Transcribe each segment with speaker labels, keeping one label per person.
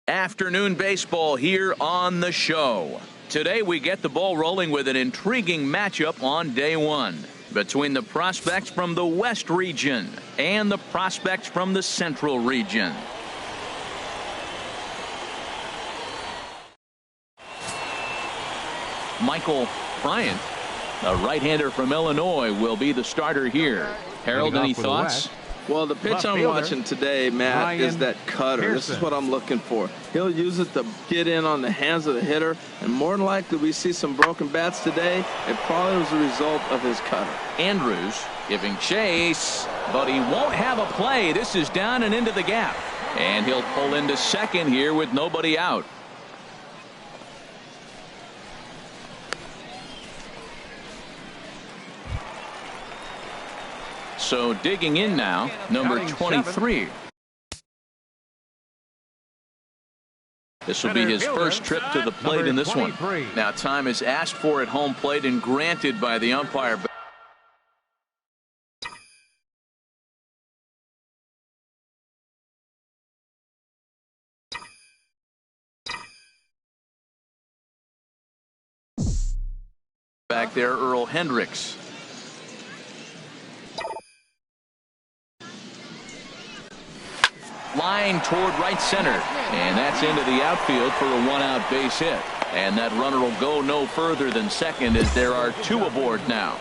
Speaker 1: Afternoon baseball here on the show. Today we get the ball rolling with an intriguing matchup on day one between the prospects from the West region and the prospects from the Central region. Michael Bryant, a right-hander from Illinois, will be the starter here. Harold, any thoughts?
Speaker 2: Well, the pitch I'm watching today, Matt, is that cutter. This is what I'm looking for. He'll use it to get in on the hands of the hitter, and more than likely we see some broken bats today. It probably was a result of his cutter.
Speaker 1: Andrews giving chase, but he won't have a play. This is down and into the gap, and he'll pull into second here with nobody out. So digging in now, number 23. This will be his first trip to the plate in this one. Now time is asked for at home plate and granted by the umpire. Back there, Earl Hendricks. Line toward right center, and that's into the outfield for a one-out base hit. And that runner will go no further than second as there are two aboard now.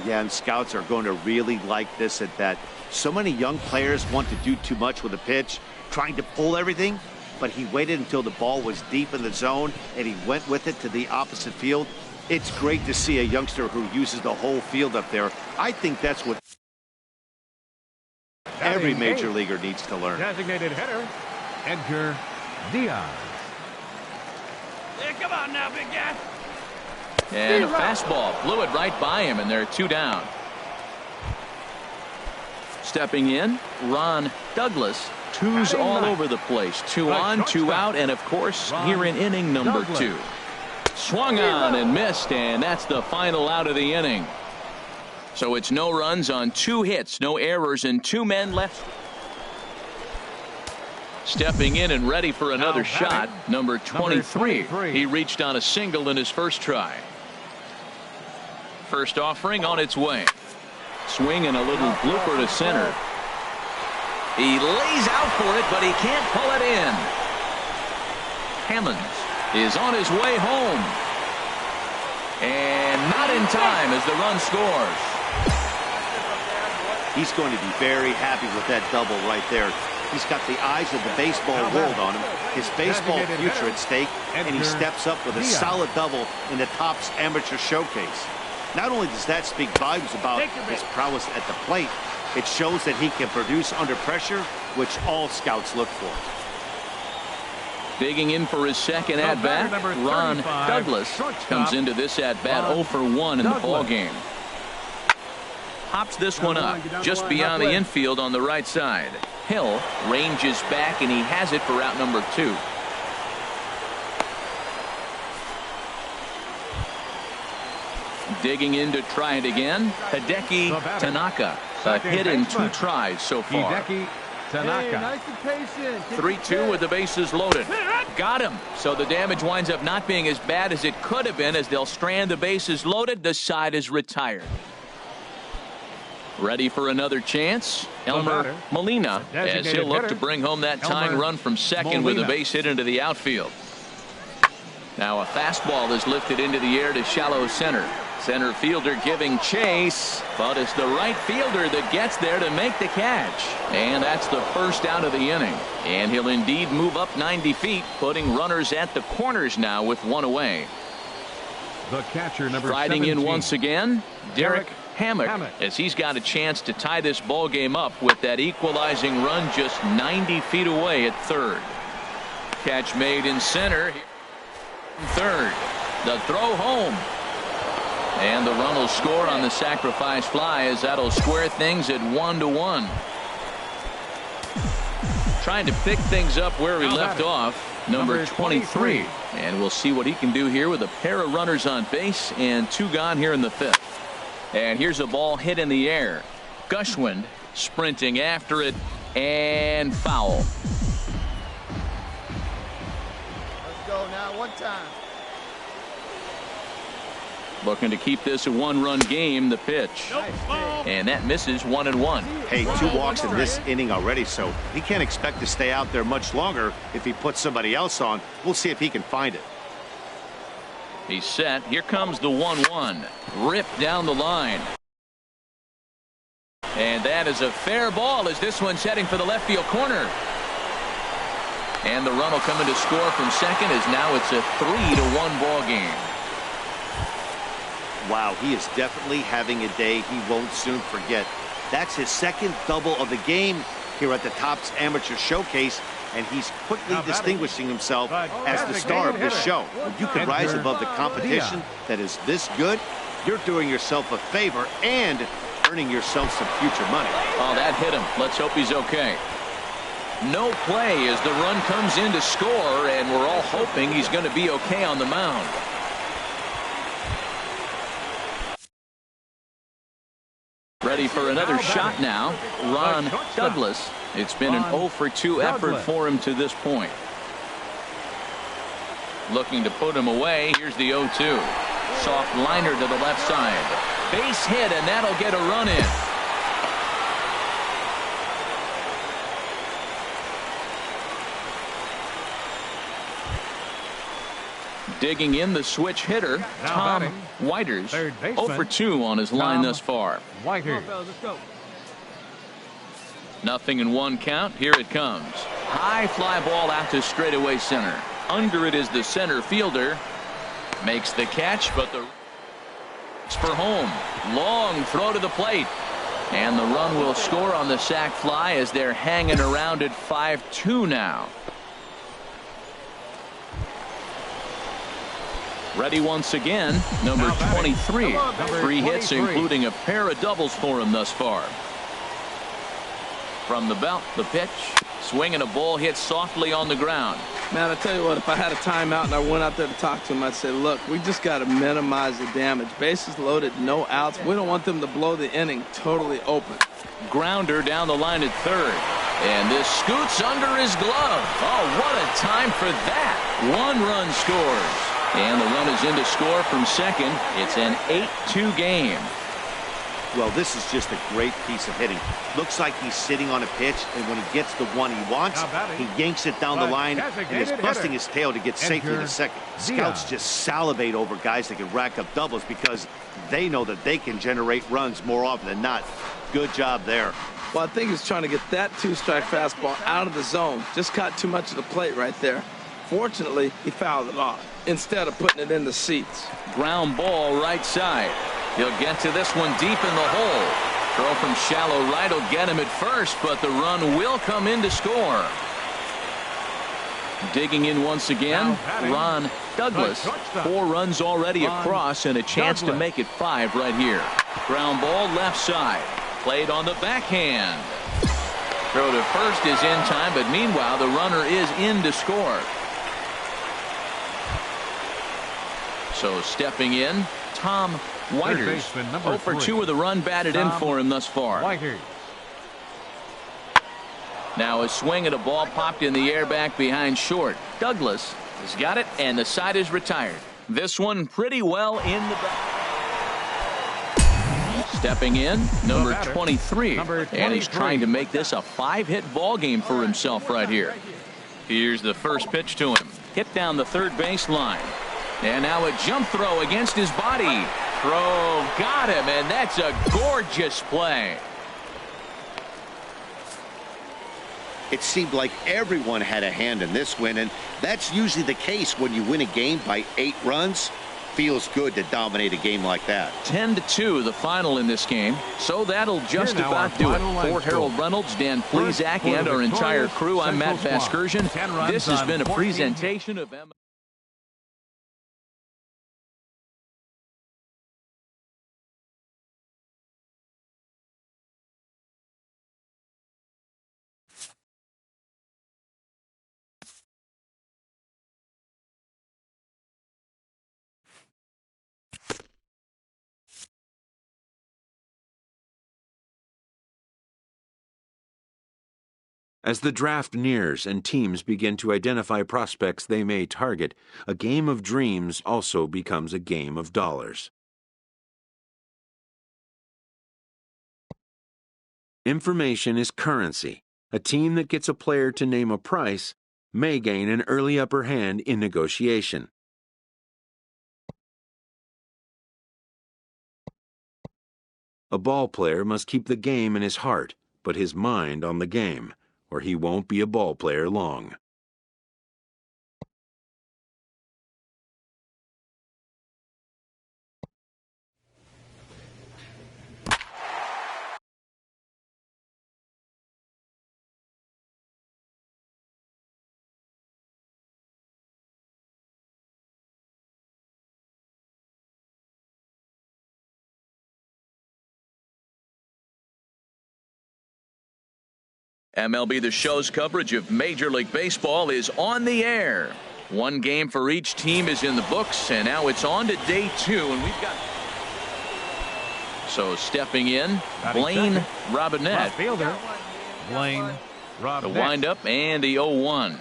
Speaker 3: Yeah, and scouts are going to really like this at bat. So many young players want to do too much with a pitch, trying to pull everything, but he waited until the ball was deep in the zone and he went with it to the opposite field. It's great to see a youngster who uses the whole field up there. I think that's what every major leaguer needs to learn.
Speaker 4: Designated hitter, Edgar Diaz.
Speaker 5: Yeah, come on now, big guy.
Speaker 1: And a fastball blew it right by him, and they're two down. Stepping in, Ron Douglas. Twos all over the place. Two on, two out, and of course here in inning number 2. Swung on and missed, and that's the final out of the inning. So it's no runs on 2 hits, no errors, and 2 men left. Stepping in and ready for another shot, number 23. He reached on a single in his first try. First offering on its way. Swing and a little blooper to center. He lays out for it, but he can't pull it in. Hammonds is on his way home. And not in time as the run scores.
Speaker 3: He's going to be very happy with that double right there. He's got the eyes of the baseball world on him, his baseball future at stake, and he steps up with a solid double in the Topps Amateur Showcase. Not only does that speak volumes about his prowess at the plate, it shows that he can produce under pressure, which all scouts look for.
Speaker 1: Digging in for his second at-bat, Ron Douglas comes into this at-bat 0 for 1 in the ballgame. Hops this one up just beyond the infield on the right side. Hill ranges back, and he has it for out number 2. Digging in to try it again, Hideki Tanaka. A hit in 2 tries so far. 3-2 with the bases loaded. Got him. So the damage winds up not being as bad as it could have been as they'll strand the bases loaded. The side is retired. Ready for another chance, Elmer Molina, as he'll look to bring home that tying run from second with a base hit into the outfield. Now a fastball is lifted into the air to shallow center. Center fielder giving chase, but it's the right fielder that gets there to make the catch. And that's the first out of the inning. And he'll indeed move up 90 feet, putting runners at the corners now with 1 away.
Speaker 4: The catcher, number
Speaker 1: Striding
Speaker 4: 17.
Speaker 1: in once again, Derek Hammock, as he's got a chance to tie this ball game up with that equalizing run just 90 feet away at third. Catch made in center. Third. The throw home. And the run will score on the sacrifice fly as that'll square things at 1-1. Trying to pick things up where he left off, number 23. And we'll see what he can do here with a pair of runners on base and 2 gone here in the 5th. And here's a ball hit in the air. Gushwind sprinting after it, and foul.
Speaker 6: go now, one time.
Speaker 1: Looking to keep this a one-run game, the pitch. And that misses 1-1.
Speaker 3: Hey, 2 walks in this inning already, so he can't expect to stay out there much longer if he puts somebody else on. We'll see if he can find it.
Speaker 1: He's set. Here comes the 1-1. Ripped down the line. And that is a fair ball as this one's heading for the left field corner. And the run will come in to score from second as now it's a 3-1 ball game.
Speaker 3: Wow, he is definitely having a day he won't soon forget. That's his second double of the game here at the Topps Amateur Showcase, and he's quickly distinguishing himself as the star of this show. When you can rise above the competition that is this good, you're doing yourself a favor and earning yourself some future money.
Speaker 1: Oh, that hit him. Let's hope he's okay. No play as the run comes in to score, and we're all hoping he's going to be okay on the mound. Ready for another shot now. Ron Douglas. It's been an 0-for-2 effort for him to this point. Looking to put him away. Here's the 0-2. Soft liner to the left side. Base hit, and that'll get a run in. Digging in the switch hitter, Tom Whiters, 0-for-2 on his line thus far. Nothing in 1 count. Here it comes. High fly ball out to straightaway center. Under it is the center fielder. Makes the catch, but it's for home. Long throw to the plate. And the run will score on the sac fly as they're hanging around at 5-2 now. Ready once again, number 23. 3 hits, including a pair of doubles for him thus far. From the belt, the pitch. Swinging a ball hit softly on the ground.
Speaker 2: Man, I tell you what, if I had a timeout and I went out there to talk to him, I'd say, look, we just got to minimize the damage. Bases loaded, no outs. We don't want them to blow the inning totally open.
Speaker 1: Grounder down the line at third. And this scoots under his glove. Oh, what a time for that. 1 run scores. And the run is in to score from second. It's an 8-2 game.
Speaker 3: Well, this is just a great piece of hitting. Looks like he's sitting on a pitch, and when he gets the one he wants, he yanks it down the line and is busting his tail to get safely to second. Scouts just salivate over guys that can rack up doubles because they know that they can generate runs more often than not. Good job there.
Speaker 2: Well, I think he's trying to get that 2-strike fastball out of the zone. Just caught too much of the plate right there. Fortunately, he fouled it off instead of putting it in the seats.
Speaker 1: Ground ball right side. He'll get to this one deep in the hole. Throw from shallow right will get him at first, but the run will come in to score. Digging in once again, Ron Douglas. 4 runs already across and a chance to make it 5 right here. Ground ball left side. Played on the backhand. Throw to first is in time, but meanwhile the runner is in to score. So stepping in, Tom Whiters. 0-for-2 with the run batted in for him thus far. Now a swing at a ball popped in the air back behind short. Douglas has got it, and the side is retired. This one pretty well in the back. Stepping in, number 23. And he's trying to make this a 5-hit ball game for himself right here. Here's the first pitch to him. Hit down the third baseline. And now a jump throw against his body. Throw got him, and that's a gorgeous play.
Speaker 3: It seemed like everyone had a hand in this win, and that's usually the case when you win a game by 8 runs. Feels good to dominate a game like that.
Speaker 1: 10-2 the final in this game. So that'll just about do it. For Harold Reynolds, Dan Plesac, and our entire crew, I'm Matt Vasgersian. This has been a presentation of MLB.
Speaker 6: As the draft nears and teams begin to identify prospects they may target, a game of dreams also becomes a game of dollars. Information is currency. A team that gets a player to name a price may gain an early upper hand in negotiation. A ball player must keep the game in his heart, but his mind on the game, or he won't be a ball player long.
Speaker 1: MLB The Show's coverage of Major League Baseball is on the air. One game for each team is in the books, and now it's on to day 2, and we've got... So stepping in, Blaine Robinette.
Speaker 4: Outfielder, Blaine Robinette.
Speaker 1: The windup and the 0-1.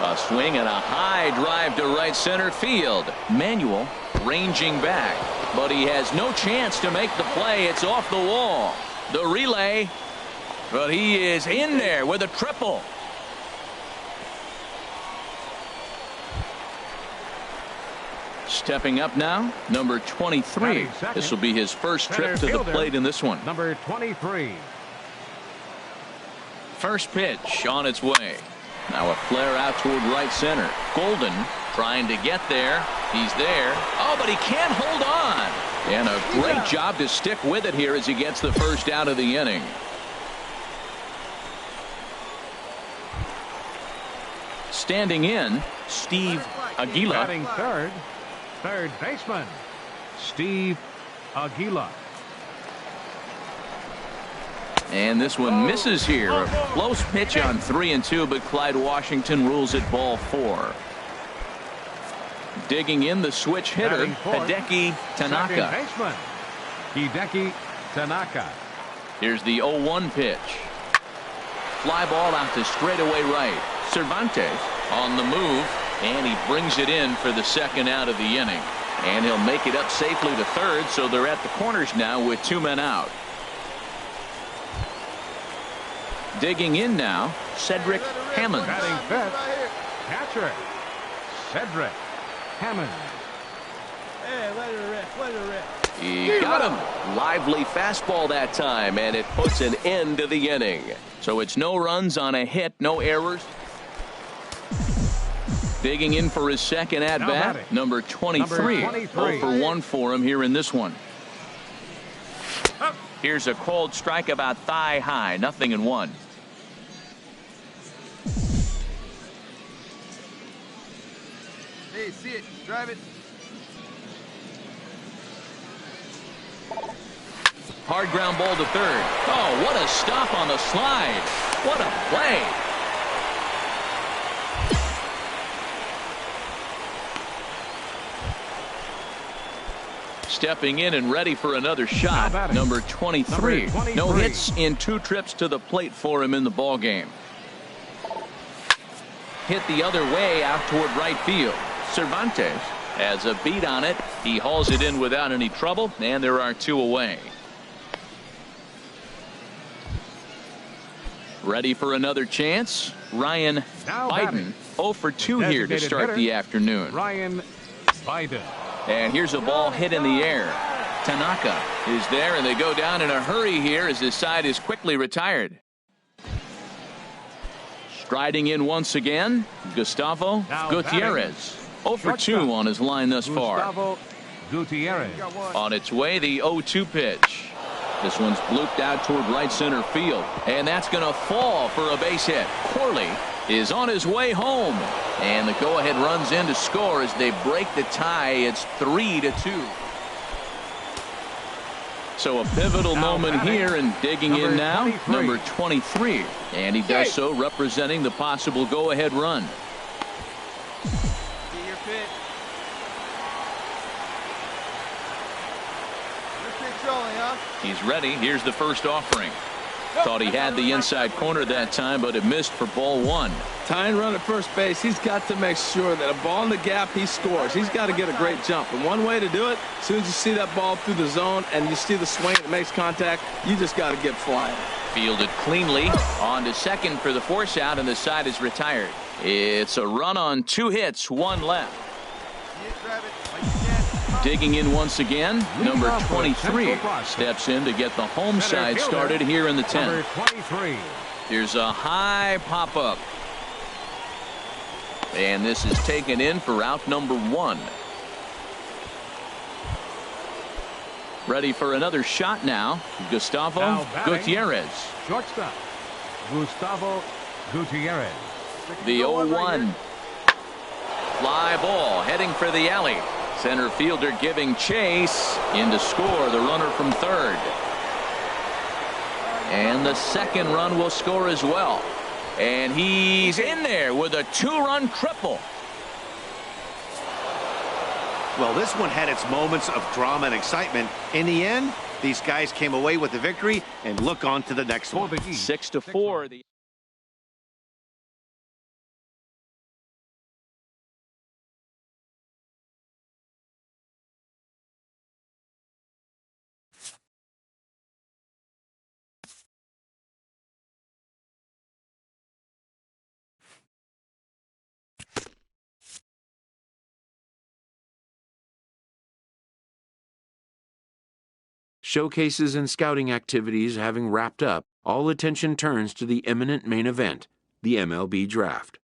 Speaker 1: A swing and a high drive to right center field. Manuel ranging back, but he has no chance to make the play. It's off the wall. The relay, but he is in there with a triple. Stepping up now, number 23. This will be his first trip to the plate in this one.
Speaker 4: Number 23.
Speaker 1: First pitch on its way. Now a flare out toward right center. Golden trying to get there. He's there. Oh, but he can't hold on. And a great job to stick with it here as he gets the first out of the inning. Standing in, Steve Aguila.
Speaker 4: Batting third baseman, Steve Aguila.
Speaker 1: And this one misses here. A close pitch on 3-2, but Clyde Washington rules it ball 4. Digging in the switch hitter, Hideki Tanaka.
Speaker 4: Second baseman, Hideki Tanaka.
Speaker 1: Here's the 0-1 pitch. Fly ball out to straightaway right. Cervantes on the move, and he brings it in for the second out of the inning. And he'll make it up safely to third, so they're at the corners now with 2 men out. Digging in now, Cedric Hammond.
Speaker 4: Batting fifth, catcher, Cedric Hammond.
Speaker 5: Hey, let her rip, let her rip.
Speaker 1: He got him. Lively fastball that time, and it puts an end to the inning. So it's no runs on a hit, no errors. Digging in for his second at-bat, number 23. 0 for 1 for him here in this one. Here's a cold strike about thigh high, 0-1.
Speaker 5: Hey, see it, drive it.
Speaker 1: Hard ground ball to third. Oh, what a stop on the slide. What a play. Stepping in and ready for another shot, number 23. No hits in 2 trips to the plate for him in the ball game. Hit the other way out toward right field. Cervantes has a beat on it. He hauls it in without any trouble, and there are 2 away. Ready for another chance. Ryan Biden, 0 for 2 here to start the afternoon.
Speaker 4: Ryan Biden.
Speaker 1: And here's a ball hit in the air. Tanaka is there, and they go down in a hurry here as his side is quickly retired. Striding in once again, Gustavo Gutierrez. 0 for 2 on his line thus far.
Speaker 4: Gustavo Gutierrez.
Speaker 1: On its way, the 0-2 pitch. This one's blooped out toward right center field, and that's going to fall for a base hit. Corley is on his way home, and the go-ahead runs in to score as they break the tie. It's 3-2. So a pivotal moment here, and digging in now, number 23, and he does so representing the possible go-ahead run.
Speaker 5: Get your pitch. Your pitch only, huh?
Speaker 1: He's ready. Here's the first offering. Thought he had the inside corner that time, but it missed for ball one.
Speaker 2: Tying run at first base, he's got to make sure that a ball in the gap, he scores. He's got to get a great jump. And one way to do it, as soon as you see that ball through the zone and you see the swing, it makes contact, you just got to get flying.
Speaker 1: Fielded cleanly. On to second for the force out, and the side is retired. It's a run on 2 hits, 1 left. Digging in once again, number 23 steps in to get the home side started here in the 10th. Here's a high pop-up. And this is taken in for out number 1. Ready for another shot now, Gustavo Gutierrez.
Speaker 4: Shortstop, Gustavo Gutierrez.
Speaker 1: The 0-1. Fly ball heading for the alley. Center fielder giving chase. In to score the runner from third. And the second run will score as well. And he's in there with a 2-run triple.
Speaker 3: Well, this one had its moments of drama and excitement. In the end, these guys came away with the victory and look on to the next one.
Speaker 1: 6-4.
Speaker 6: Showcases and scouting activities having wrapped up, all attention turns to the imminent main event, the MLB Draft.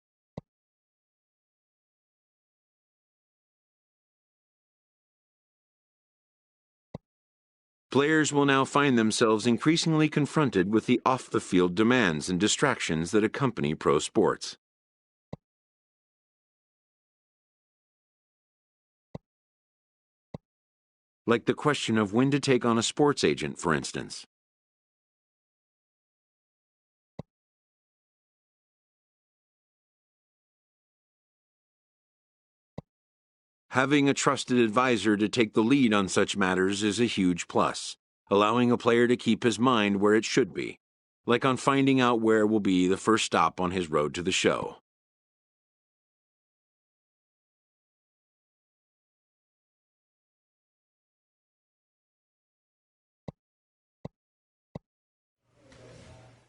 Speaker 6: Players will now find themselves increasingly confronted with the off-the-field demands and distractions that accompany pro sports. Like the question of when to take on a sports agent, for instance. Having a trusted advisor to take the lead on such matters is a huge plus, allowing a player to keep his mind where it should be, like on finding out where will be the first stop on his road to the show.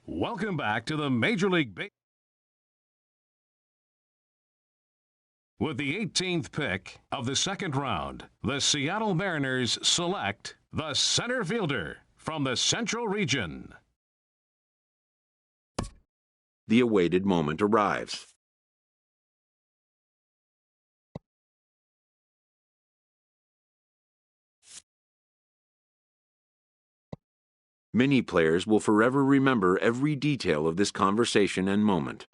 Speaker 4: Welcome back to the Major League Baseball. With the 18th pick of the second round, the Seattle Mariners select the center fielder from the Central Region.
Speaker 6: The awaited moment arrives. Many players will forever remember every detail of this conversation and moment.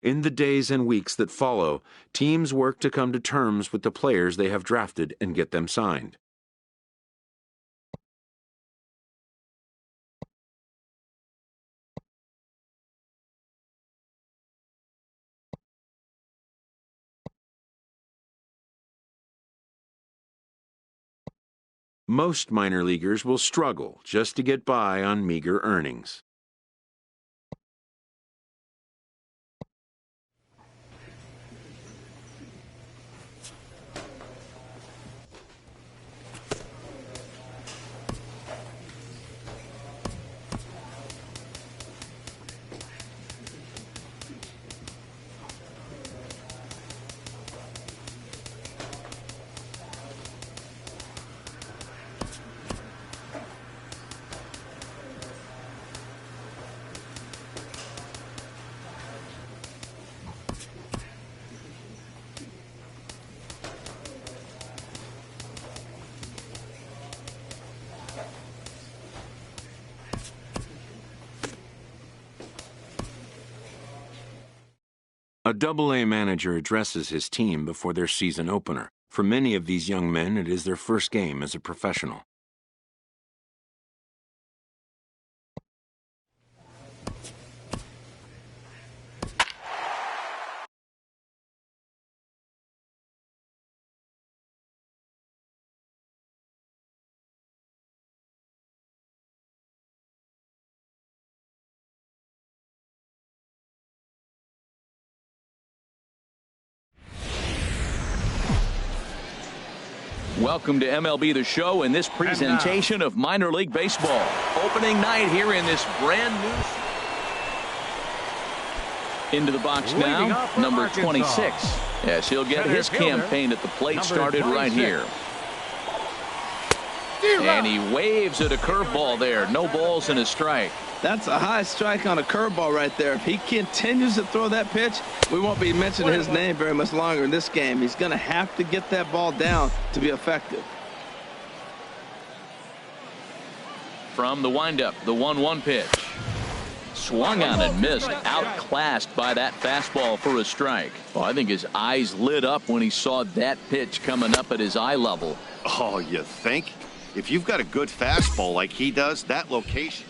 Speaker 6: In the days and weeks that follow, teams work to come to terms with the players they have drafted and get them signed. Most minor leaguers will struggle just to get by on meager earnings. A Double-A manager addresses his team before their season opener. For many of these young men, it is their first game as a professional.
Speaker 1: Welcome to MLB The Show and this presentation of minor league baseball. Opening night here in this brand new. Into the box now, number 26. Yes, he'll get his campaign at the plate started right here. And he waves at a curveball there. No balls and a strike.
Speaker 2: That's a high strike on a curveball right there. If he continues to throw that pitch, we won't be mentioning his name very much longer in this game. He's going to have to get that ball down to be effective.
Speaker 1: From the windup, the 1-1 pitch. Swung on and missed. Outclassed by that fastball for a strike. Well, I think his eyes lit up when he saw that pitch coming up at his eye level.
Speaker 3: Oh, you think? If you've got a good fastball like he does, that location.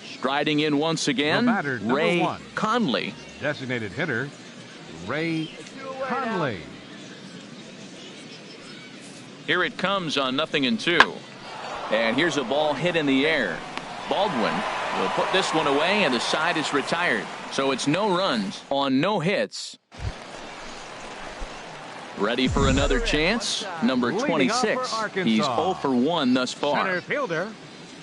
Speaker 1: Striding in once again, Ray Conley.
Speaker 7: Designated hitter, Ray Conley.
Speaker 1: Here it comes on 0-2. And here's a ball hit in the air. Baldwin will put this one away, and the side is retired. So it's no runs on no hits. Ready for another chance? Number 26. He's 0 for 1 thus far.
Speaker 7: Center fielder,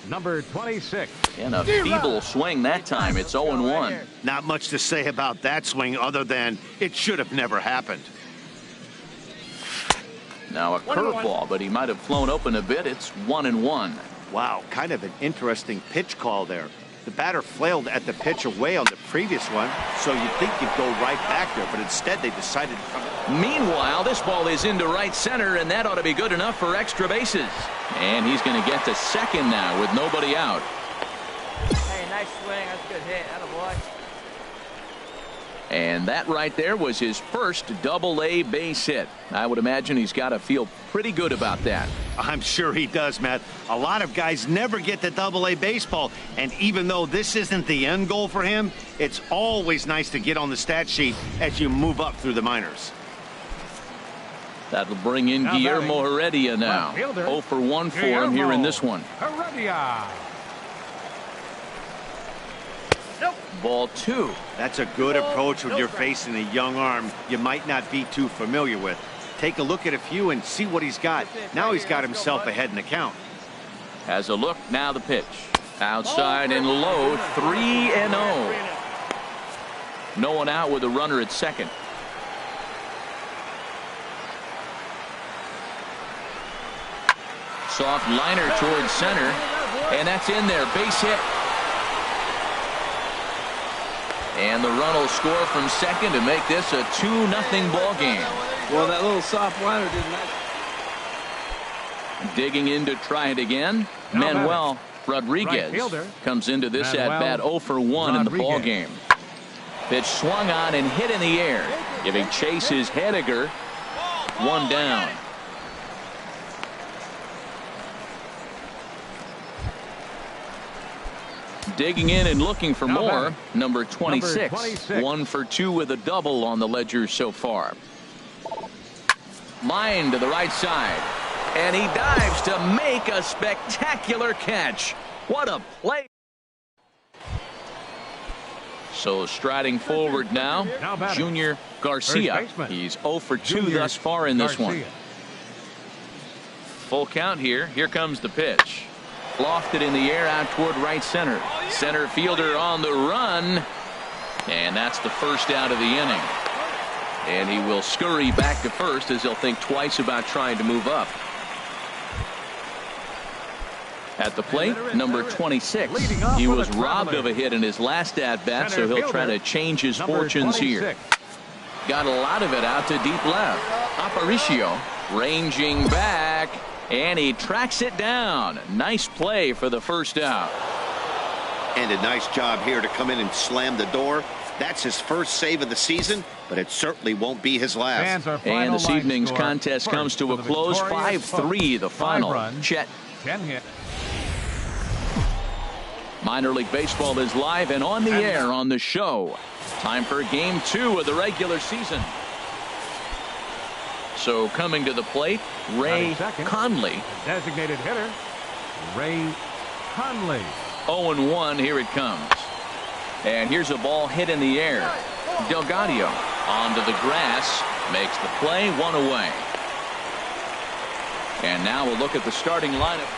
Speaker 7: number 26.
Speaker 1: And a feeble swing that time. It's 0-1.
Speaker 3: Not much to say about that swing other than it should have never happened.
Speaker 1: Now a curveball, but he might have flown open a bit. It's 1-1.
Speaker 3: Wow, kind of an interesting pitch call there. The batter flailed at the pitch away on the previous one, so you'd think you'd go right back there, but instead they decided to come.
Speaker 1: Meanwhile, this ball is into right center, and that ought to be good enough for extra bases. And he's going to get to second now with nobody out.
Speaker 5: Hey, nice swing. That's a good hit. Attaboy.
Speaker 1: And that right there was his first double-A base hit. I would imagine he's got to feel pretty good about that.
Speaker 3: I'm sure he does, Matt. A lot of guys never get to double-A baseball, and even though this isn't the end goal for him, it's always nice to get on the stat sheet as you move up through the minors.
Speaker 1: That'll bring in Guillermo Heredia now. 0 for 1 for him here in this one.
Speaker 7: Heredia.
Speaker 1: Ball 2.
Speaker 3: That's a good approach when you're facing a young arm you might not be too familiar with. Take a look at a few and see what he's got. Now he's got himself ahead in the count.
Speaker 1: Has a look, now the pitch. Outside and low, 3-0. No one out with a runner at second. Soft liner towards center, and that's in there. Base hit. And the run will score from second to make this a 2-0 ball game.
Speaker 2: Well, that little soft liner did not.
Speaker 1: Digging in to try it again. Manuel Rodriguez comes into this at-bat 0 for 1 in the ball game. Pitch swung on and hit in the air, giving Chase his Hediger. 1 down. Digging in and looking for more, number 26. 1 for 2 with a double on the ledger so far. Line to the right side, and he dives to make a spectacular catch. What a play. So striding forward now, Junior Garcia. He's 0 for 2 thus far in this one. Full count here. Here comes the pitch. Lofted in the air out toward right center. Center fielder on the run. And that's the first out of the inning. And he will scurry back to first as he'll think twice about trying to move up. At the plate, number 26. He was robbed of a hit in his last at-bat, so he'll try to change his fortunes here. Got a lot of it out to deep left. Aparicio ranging back. And he tracks it down. Nice play for the first out.
Speaker 3: And a nice job here to come in and slam the door. That's his first save of the season, but it certainly won't be his last.
Speaker 1: And this evening's contest comes to a close. 5-3 the final. Chet.
Speaker 7: 10 hit.
Speaker 1: Minor League Baseball is live and on the air on the show. Time for Game 2 of the regular season. So coming to the plate, Ray Conley.
Speaker 7: Designated hitter, Ray Conley.
Speaker 1: 0-1, here it comes. And here's a ball hit in the air. Delgado onto the grass, makes the play, 1 away. And now we'll look at the starting lineup.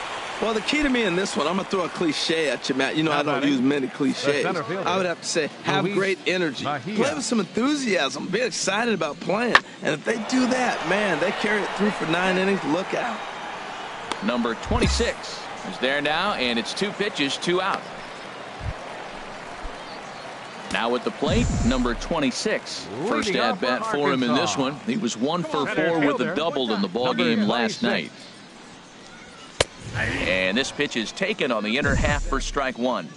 Speaker 2: Well, the key to me in this one, I'm going to throw a cliche at you, Matt. You know, I don't use many cliches. I would have to say, have great energy. Play with some enthusiasm. Be excited about playing. And if they do that, man, they carry it through for 9 innings. Look out.
Speaker 1: Number 26 is there now, and it's 2 pitches, 2 out. Now at the plate, number 26. First at bat for him in this one. He was 1 for 4 with a double in the ball game last night. And this pitch is taken on the inner half for strike 1.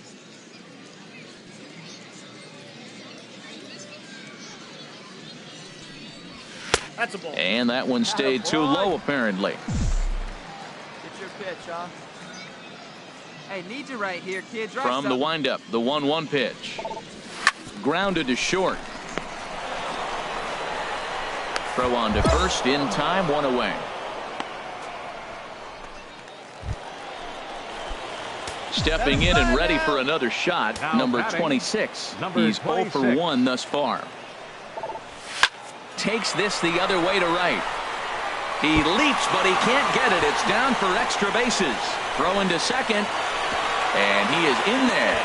Speaker 5: That's a ball.
Speaker 1: And that one stayed too low, apparently.
Speaker 8: It's your pitch, huh? Hey, need you right here, kid.
Speaker 1: From the windup, the 1-1 pitch. Grounded to short. Throw on to first in time, 1 away. Stepping in and ready for another shot, number 26. He's 0 for 1 thus far. Takes this the other way to right. He leaps, but he can't get it. It's down for extra bases. Throwing to second, and he is in there.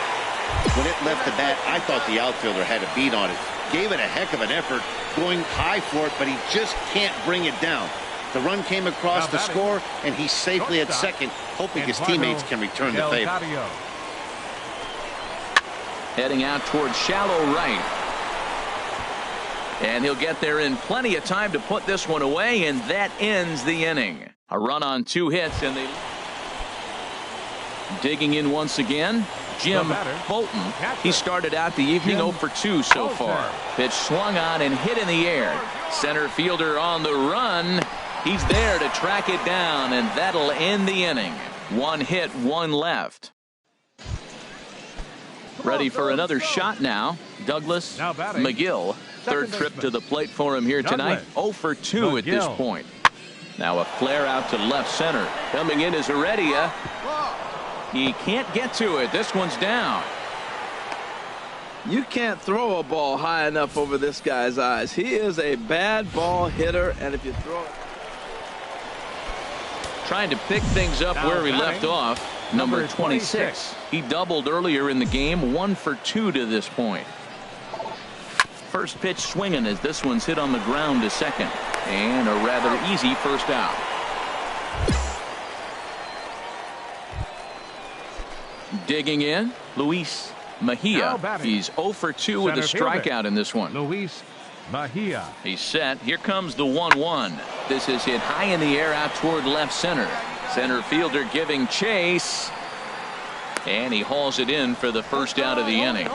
Speaker 3: When it left the bat, I thought the outfielder had a beat on it. Gave it a heck of an effort, going high for it, but he just can't bring it down. The run came across to score, and he's safely at second, hoping his teammates can return the favor.
Speaker 1: Heading out towards shallow right. And he'll get there in plenty of time to put this one away, and that ends the inning. A run on 2 hits, and they... Digging in once again, Jim Bolton. He started out the evening 0 for 2 so far. Pitch swung on and hit in the air. Center fielder on the run. He's there to track it down, and that'll end the inning. 1 hit, 1 left. Ready for another shot now. Douglas McGill. Third trip to the plate for him here tonight. 0 for 2 at this point. Now a flare out to left center. Coming in is Heredia. He can't get to it. This one's down.
Speaker 2: You can't throw a ball high enough over this guy's eyes. He is a bad ball hitter, and if you throw it...
Speaker 1: Trying to pick things up where we left off. Number 26. He doubled earlier in the game. 1 for 2 to this point. First pitch swinging as this one's hit on the ground to second. And a rather easy first out. Digging in, Luis Mejia. He's 0 for 2 with a strikeout in this one.
Speaker 7: Luis Mejia.
Speaker 1: He's set. Here comes the 1-1. This is hit high in the air out toward left center. Center fielder giving chase. And he hauls it in for the first out of the inning.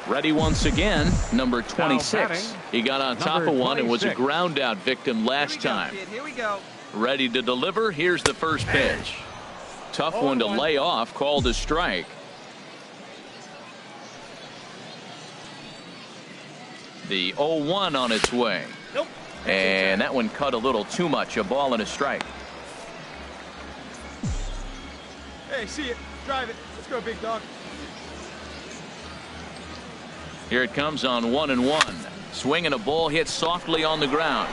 Speaker 1: Ready once again, number 26. He got on top of one and was a ground out victim last time.
Speaker 8: Here we go.
Speaker 1: Ready to deliver. Here's the first pitch. Tough one to lay off, called a strike. The 0-1 on its way. And that one cut a little too much. A ball and a strike.
Speaker 5: Hey, see it. Drive it. Let's go, big dog.
Speaker 1: Here it comes on 1-1. Swinging a ball hit softly on the ground.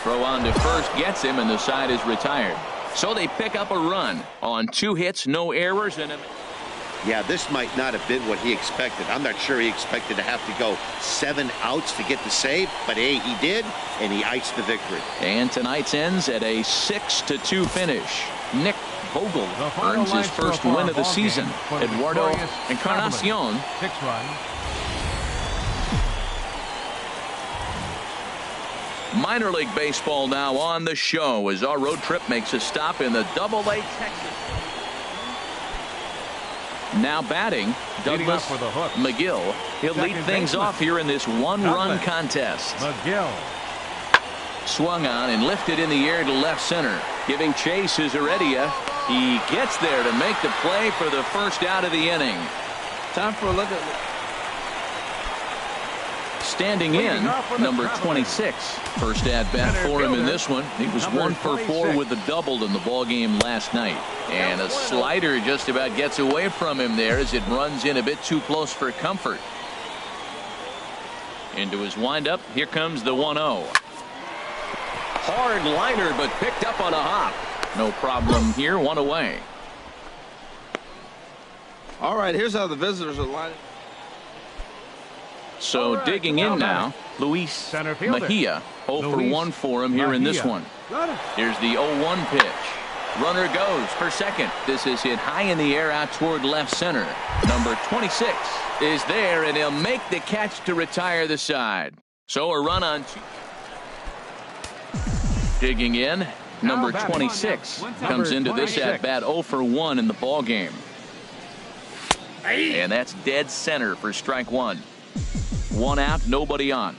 Speaker 1: Throw on to first gets him, and the side is retired. So they pick up a run on 2 hits, no errors, and
Speaker 3: yeah, this might not have been what he expected. I'm not sure he expected to have to go 7 outs to get the save, but hey, he did, and he iced the victory.
Speaker 1: And tonight's ends at a 6-2 finish. Nick Vogel earns his first win of the season. Eduardo Encarnacion
Speaker 7: 6 runs.
Speaker 1: Minor League Baseball now on the show as our road trip makes a stop in the Double-A Texas. Now batting, Douglas McGill. He'll lead things off here in this 1-run contest.
Speaker 7: McGill.
Speaker 1: Swung on and lifted in the air to left center. Giving chase is Heredia. He gets there to make the play for the first out of the inning.
Speaker 2: Time for a look at...
Speaker 1: Standing in, number 26. First at bat for him in this one. He was 1 for 4 with a double in the ball game last night. And a slider just about gets away from him there as it runs in a bit too close for comfort. Into his windup. Here comes the 1-0. Hard liner, but picked up on a hop. No problem here. One away.
Speaker 2: All right, here's how the visitors are lining.
Speaker 1: So right, digging in now, Luis Mejia. 0 for 1 for him here in this one. Here's the 0-1 pitch. Runner goes for second. This is hit high in the air out toward left center. Number 26 is there, and he'll make the catch to retire the side. So a run on two. Digging in, number 26 comes into this at bat 0 for 1 in the ball game. And that's dead center for strike one. One out, nobody on.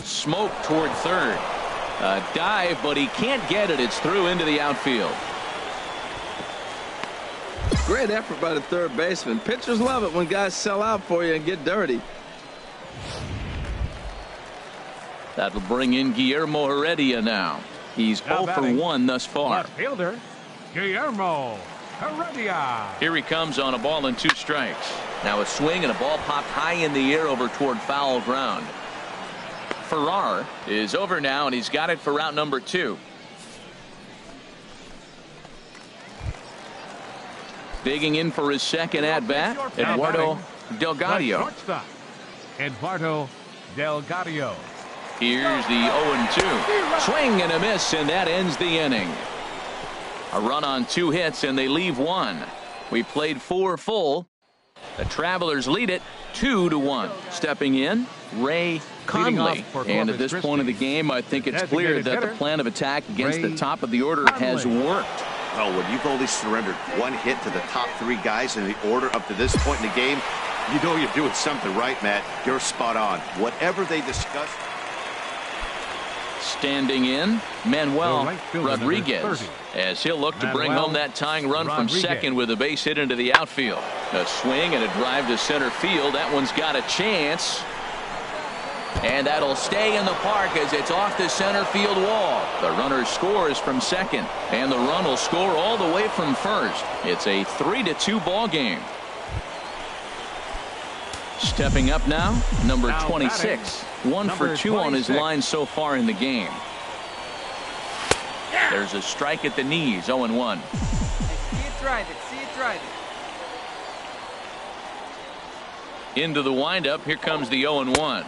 Speaker 1: Smoke toward third. A dive, but he can't get it. It's through into the outfield.
Speaker 2: Great effort by the third baseman. Pitchers love it when guys sell out for you and get dirty.
Speaker 1: That'll bring in Guillermo Heredia now. He's 0 for 1 thus far.
Speaker 7: Outfielder, Guillermo Heredia.
Speaker 1: Here he comes on a ball and 2 strikes. Now a swing and a ball popped high in the air over toward foul ground. Farrar is over now, and he's got it for route number 2. Digging in for his second at-bat, Eduardo Delgado.
Speaker 7: Eduardo Delgado.
Speaker 1: Here's the 0-2. Swing and a miss, and that ends the inning. A run on 2 hits, and they leave 1. We played 4 full. The Travelers lead it 2-1. Stepping in, Ray Conley. And at this point of the game, I think it's clear that the plan of attack against the top of the order has worked.
Speaker 3: Well, when you've only surrendered 1 hit to the top 3 guys in the order up to this point in the game, you know you're doing something right, Matt. You're spot on. Whatever they discuss.
Speaker 1: Standing in, Manuel Rodriguez, as he'll look to bring home that tying run from second with a base hit into the outfield. A swing and a drive to center field. That one's got a chance. And that'll stay in the park as it's off the center field wall. The runner scores from second, and the run will score all the way from first. It's a 3-2 ball game. Stepping up now, number 26. 1 for 2 on his line so far in the game. There's a strike at the knees, 0-1.
Speaker 8: See it drive it, see it drive it.
Speaker 1: Into the windup, here comes the 0-1.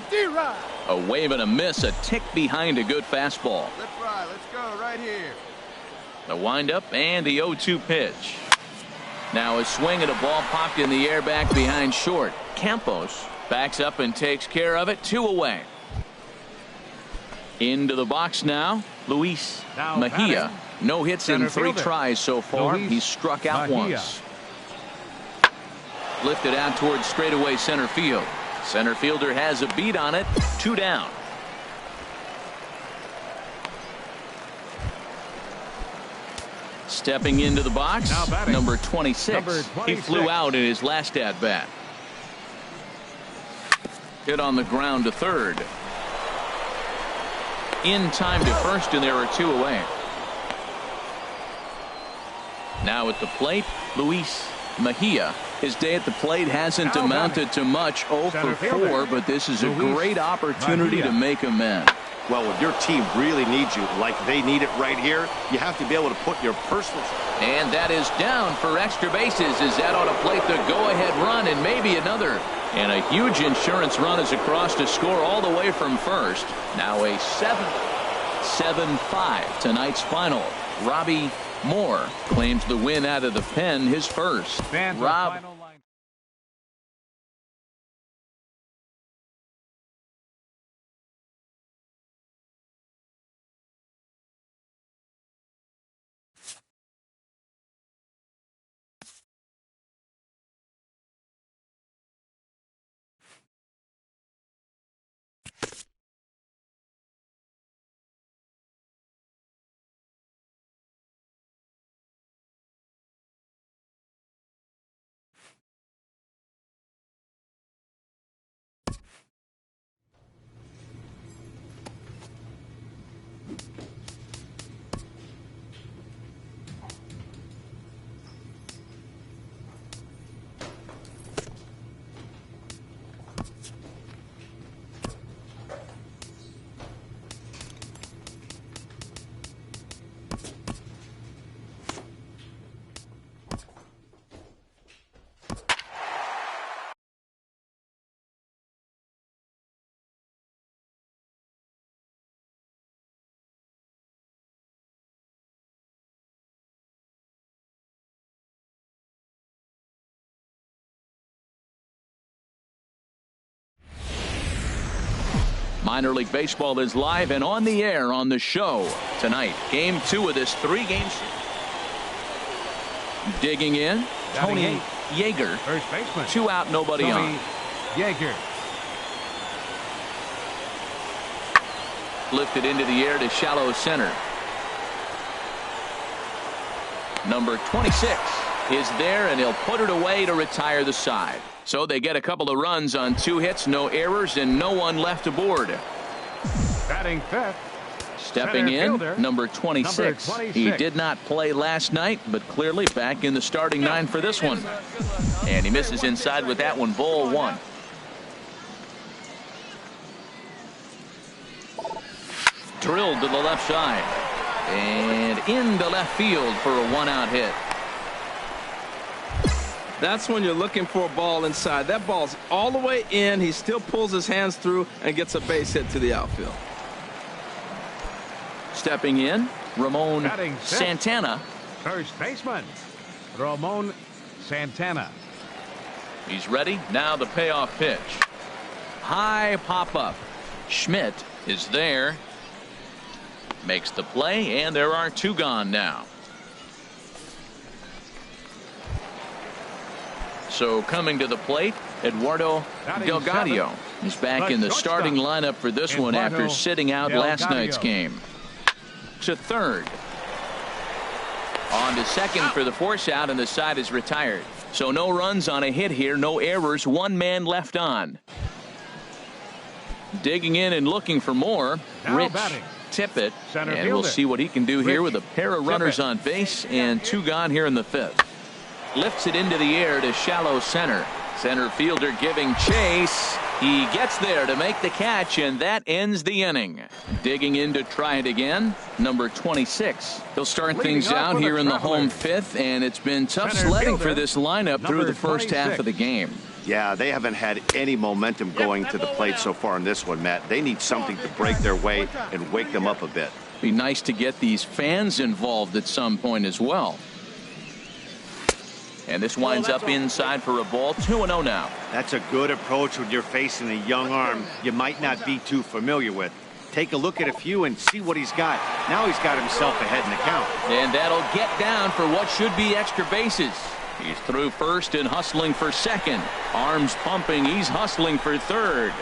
Speaker 1: A wave and a miss, a tick behind a good fastball.
Speaker 5: Let's ride, let's go right here.
Speaker 1: The windup and the 0-2 pitch. Now a swing and a ball popped in the air back behind short. Campos backs up and takes care of it. 2 away. Into the box now, Luis Mejia. No hits in 3 tries so far. He's struck out once. Lifted out towards straightaway center field. Center fielder has a beat on it. 2 down. Stepping into the box, number 26. He flew out in his last at-bat. Hit on the ground to third. In time to first, and there are 2 away. Now at the plate, Luis Mejia. His day at the plate hasn't amounted to much. 0 for 4, but this is a great opportunity to make amends.
Speaker 3: Well, when your team really needs you, like they need it right here, you have to be able to put your personal.
Speaker 1: And that is down for extra bases as that ought to plate the go-ahead run and maybe another. And a huge insurance run is across to score all the way from first. Now a 7-5 tonight's final. Robbie Moore claims the win out of the pen, his first. Rob. Minor League Baseball is live and on the air on the show tonight. Game 2 of this 3-game series. Digging in, Tony Yeager.
Speaker 7: First baseman.
Speaker 1: 2 out, nobody on.
Speaker 7: Yeager.
Speaker 1: Lifted into the air to shallow center. Number 26 is there, and he'll put it away to retire the side. So they get a couple of runs on 2 hits, no errors, and no one left aboard.
Speaker 7: Batting fifth.
Speaker 1: Stepping in, number 26. He did not play last night, but clearly back in the starting 9 for this one. And he misses inside with that one, ball 1. Drilled to the left side. And into left field for a 1-out hit.
Speaker 2: That's when you're looking for a ball inside. That ball's all the way in. He still pulls his hands through and gets a base hit to the outfield.
Speaker 1: Stepping in, Ramon Santana.
Speaker 7: First baseman, Ramon Santana.
Speaker 1: He's ready. Now the payoff pitch. High pop up. Schmidt is there. Makes the play, and there are 2 gone now. So coming to the plate, Eduardo Delgado. He's back in the starting lineup for this one after sitting out last night's game. To third. On to second for the force out, and the side is retired. So no runs on a hit here, no errors, 1 man left on. Digging in and looking for more, Rich Tippett, and we'll see what he can do here with a pair of runners on base and 2 gone here in the 5th. Lifts it into the air to shallow center. Center fielder giving chase. He gets there to make the catch, and that ends the inning. Digging in to try it again, number 26. He'll start things out here in the home 5th, and it's been tough sledding for this lineup through the first half of the game.
Speaker 3: Yeah, they haven't had any momentum going to the plate so far in this one, Matt. They need something to break their way and wake them up a bit.
Speaker 1: Be nice to get these fans involved at some point as well. And this winds up inside for a ball. 2-0 now.
Speaker 3: That's a good approach when you're facing a young arm you might not be too familiar with. Take a look at a few and see what he's got. Now he's got himself ahead in the count.
Speaker 1: And that'll get down for what should be extra bases. He's through first and hustling for second. Arms pumping. He's hustling for third.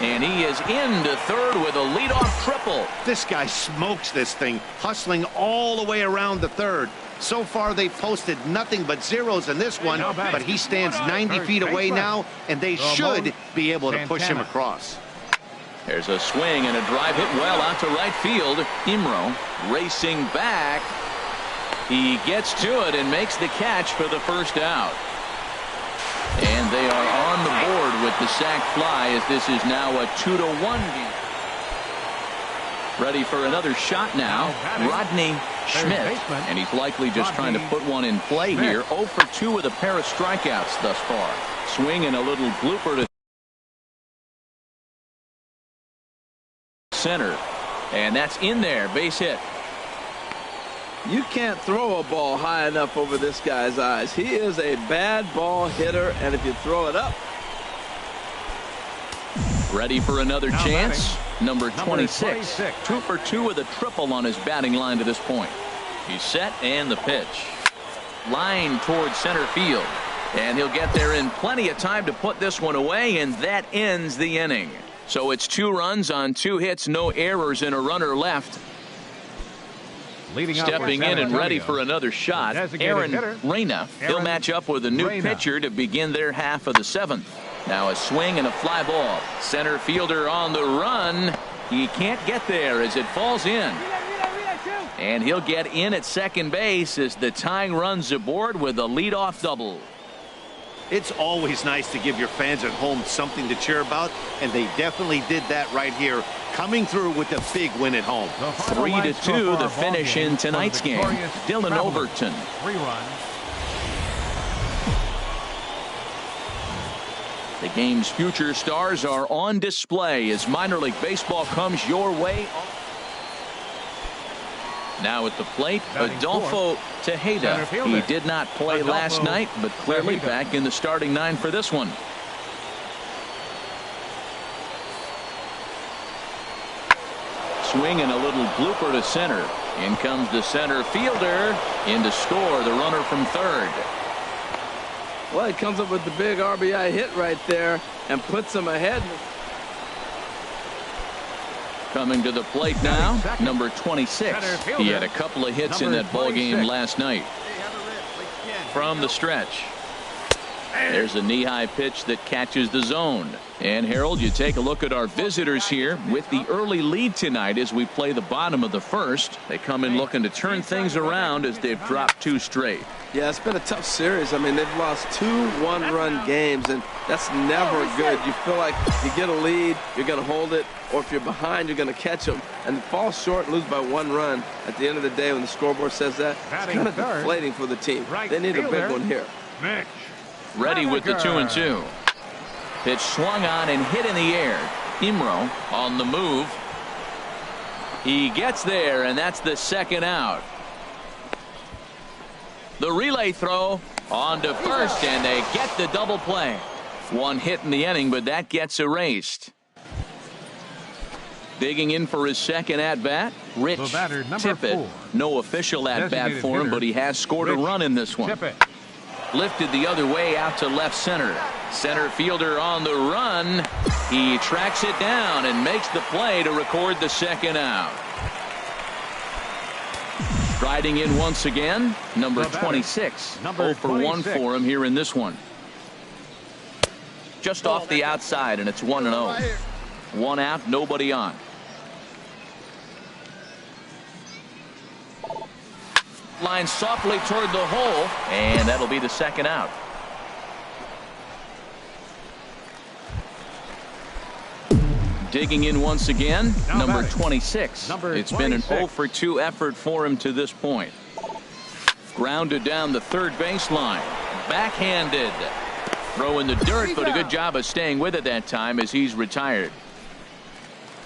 Speaker 1: And he is into third with a leadoff triple.
Speaker 3: This guy smokes this thing, hustling all the way around the third. So far, they've posted nothing but zeros in this one, but he stands 90 feet away now, and they should be able to push him across.
Speaker 1: There's a swing and a drive hit well out to right field. Imro racing back. He gets to it and makes the catch for the first out. And they are on the board with the sac fly as this is now a 2-1 game. Ready for another shot now. Rodney Schmidt. And he's likely just trying to put one in play here. 0 for 2 with a pair of strikeouts thus far. Swing and a little blooper to center. And that's in there. Base hit.
Speaker 2: You can't throw a ball high enough over this guy's eyes. He is a bad ball hitter, and if you throw it up.
Speaker 1: Ready for another chance. Number 26. 2 for 2 with a triple on his batting line to this point. He's set, and the pitch. Line towards center field. And he'll get there in plenty of time to put this one away, and that ends the inning. So it's 2 runs on 2 hits, no errors, and a runner left. Stepping in and ready for another shot, Aaron Reyna. He'll match up with a new pitcher to begin their half of the 7th. Now a swing and a fly ball. Center fielder on the run. He can't get there as it falls in. And he'll get in at second base as the tying runs aboard with a leadoff double.
Speaker 3: It's always nice to give your fans at home something to cheer about, and they definitely did that right here, coming through with a big win at home.
Speaker 1: 3-2 the finish in tonight's game. Dylan Overton.
Speaker 7: 3 runs.
Speaker 1: The game's future stars are on display as minor league baseball comes your way. Now at the plate, Adolfo Tejeda. He did not play last night, but clearly back in the starting 9 for this one. swing and a little blooper to center. In comes the center fielder. In to score the runner from third.
Speaker 2: Well, he comes up with the big RBI hit right there and puts him ahead.
Speaker 1: Coming to the plate now, number 26. He had a couple of hits in that ball game last night. From the stretch. There's a knee-high pitch that catches the zone. And Harold, you take a look at our visitors here with the early lead tonight as we play the bottom of the first. They come in looking to turn things around as they've dropped 2 straight.
Speaker 2: Yeah, it's been a tough series. I mean, they've lost 2 one-run games, and that's never good. You feel like you get a lead, you're going to hold it, or if you're behind, you're going to catch them. And fall short and lose by 1 run at the end of the day when the scoreboard says that, it's kind of deflating for the team. They need a big one here.
Speaker 1: Ready with the 2-2. Pitch swung on and hit in the air. Imro on the move. He gets there, and that's the second out. The relay throw on to first, and they get the double play. 1 hit in the inning, but that gets erased. Digging in for his second at-bat, Rich Tippett. No official at-bat for him, but he has scored a run in this one. Lifted the other way out to left center. Center fielder on the run. He tracks it down and makes the play to record the second out. Striding in once again, number 26. 0 for 1 for him here in this one. Just off the outside, and it's 1-0. 1 out, nobody on. Line softly toward the hole, and that'll be the second out. Digging in once again, number 26. It's been an 0 for 2 effort for him to this point. Grounded down the third baseline. Backhanded. Throw in the dirt, but a good job of staying with it that time as he's retired.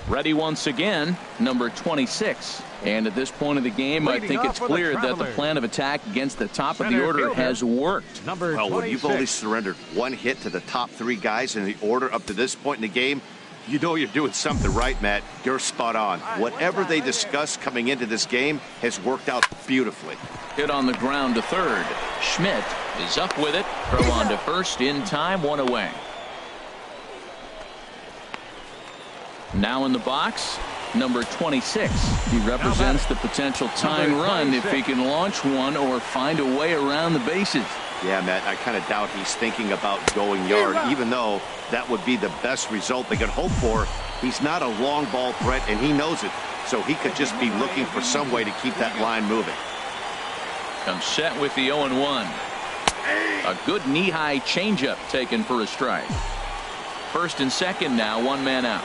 Speaker 1: Ready once again, number 26. And at this point of the game, I think it's clear that the plan of attack against the top of the order has worked.
Speaker 3: Well, when you've only surrendered 1 hit to the top 3 guys in the order up to this point in the game, you know you're doing something right, Matt. You're spot on. Whatever they discussed coming into this game has worked out beautifully.
Speaker 1: Hit on the ground to third. Schmidt is up with it. Throw on to first in time, 1 away. Now in the box, number 26. He represents the potential tying run if he can launch one or find a way around the bases.
Speaker 3: Yeah, Matt, I kind of doubt he's thinking about going yard, even though that would be the best result they could hope for. He's not a long ball threat, and he knows it, so he could just be looking for some way to keep that line moving.
Speaker 1: Comes set with the 0-1. A good knee-high changeup taken for a strike. First and second now, 1 man out.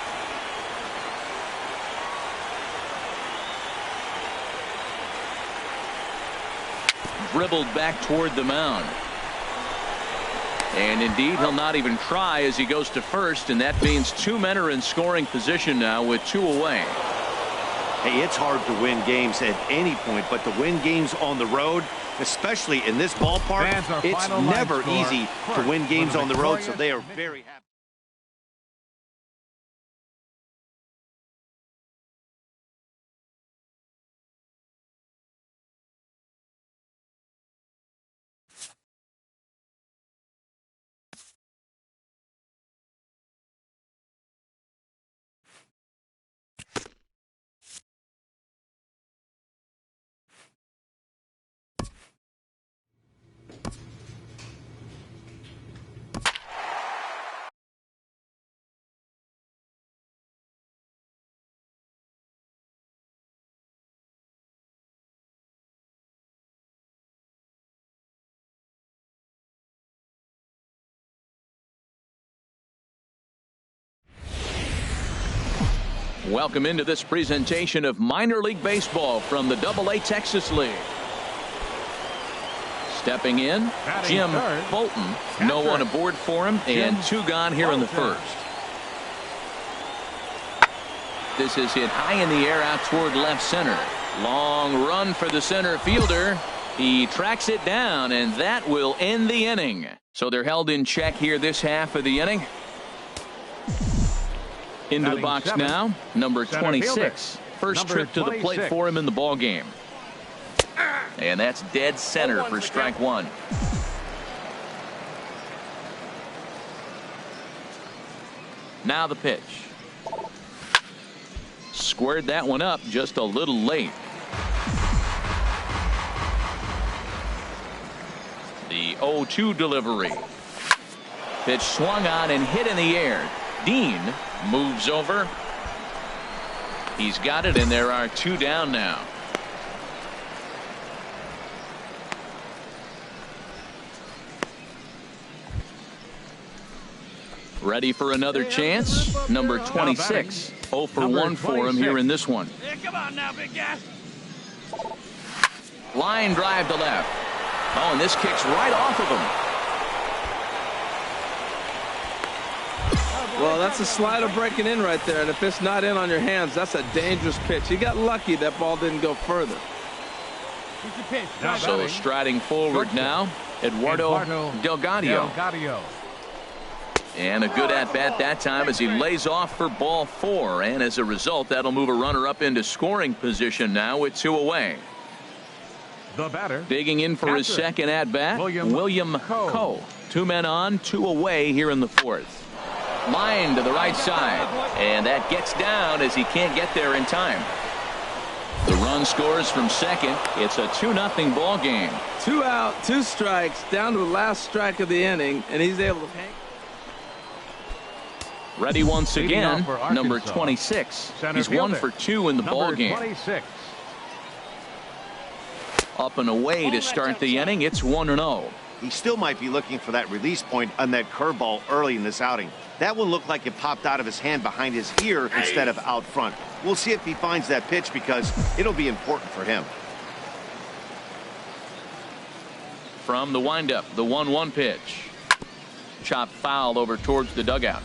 Speaker 1: Dribbled back toward the mound. And indeed, he'll not even try as he goes to first, and that means 2 men are in scoring position now with 2 away.
Speaker 3: Hey, it's hard to win games at any point, but to win games on the road, especially in this ballpark, it's never easy to win games on the road, so they are very happy.
Speaker 1: Welcome into this presentation of minor league baseball from the AA Texas League. Stepping in, Jim Bolton. No one aboard for him, and 2 gone here in the first. This is hit high in the air out toward left center. Long run for the center fielder. He tracks it down, and that will end the inning. So they're held in check here this half of the inning. Into the box now, number 26. first trip to the plate for him in the ball game. And that's dead center for strike one. Now the pitch. Squared that one up just a little late. The 0-2 delivery. Pitch swung on and hit in the air. Dean moves over. He's got it, and there are two down now. Ready for another chance. Number 26. 0 for 1 for him here in this one.
Speaker 5: Hey, come on now, big guy.
Speaker 1: Line drive to left. Oh, and this kicks right off of him.
Speaker 2: Well, that's a slider breaking in right there, and if it's not in on your hands, that's a dangerous pitch. He got lucky that ball didn't go further.
Speaker 1: So striding forward now, Eduardo Delgado. And a good at-bat that time as he lays off for ball 4. And as a result, that'll move a runner up into scoring position now with 2 away.
Speaker 7: The batter.
Speaker 1: Digging in for his second at-bat, William Coe. 2 men on, 2 away here in the 4th. Line to the right side. And that gets down as he can't get there in time. The run scores from second. It's a 2-0 ball game.
Speaker 2: 2 out, 2 strikes, down to the last strike of the inning, and he's able to hang.
Speaker 1: Ready once again, number 26. He's 1 for 2 in the ball game.
Speaker 7: 26.
Speaker 1: Up and away to start the inning. It's 1-0.
Speaker 3: He still might be looking for that release point on that curveball early in this outing. That one looked like it popped out of his hand behind his ear instead of out front. We'll see if he finds that pitch because it'll be important for him.
Speaker 1: From the windup, the 1-1 pitch. Chopped foul over towards the dugout.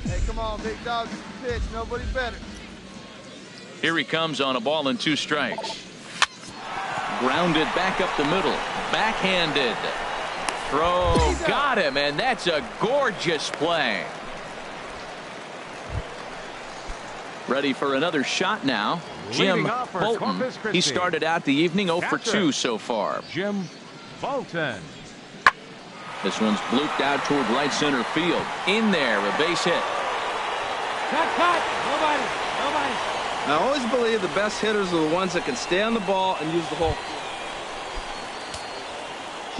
Speaker 9: Hey, come on, big dog. Pitch. Nobody better.
Speaker 1: Here he comes on a ball and 2 strikes. Grounded back up the middle. Backhanded. Throw. Got him, and that's a gorgeous play. Ready for another shot now. Jim Bolton. He started out the evening 0 for 2 so far.
Speaker 7: Jim Bolton.
Speaker 1: This one's blooped out toward right center field. In there, a base hit.
Speaker 5: Cut. Nobody.
Speaker 2: I always believe the best hitters are the ones that can stay on the ball and use the whole.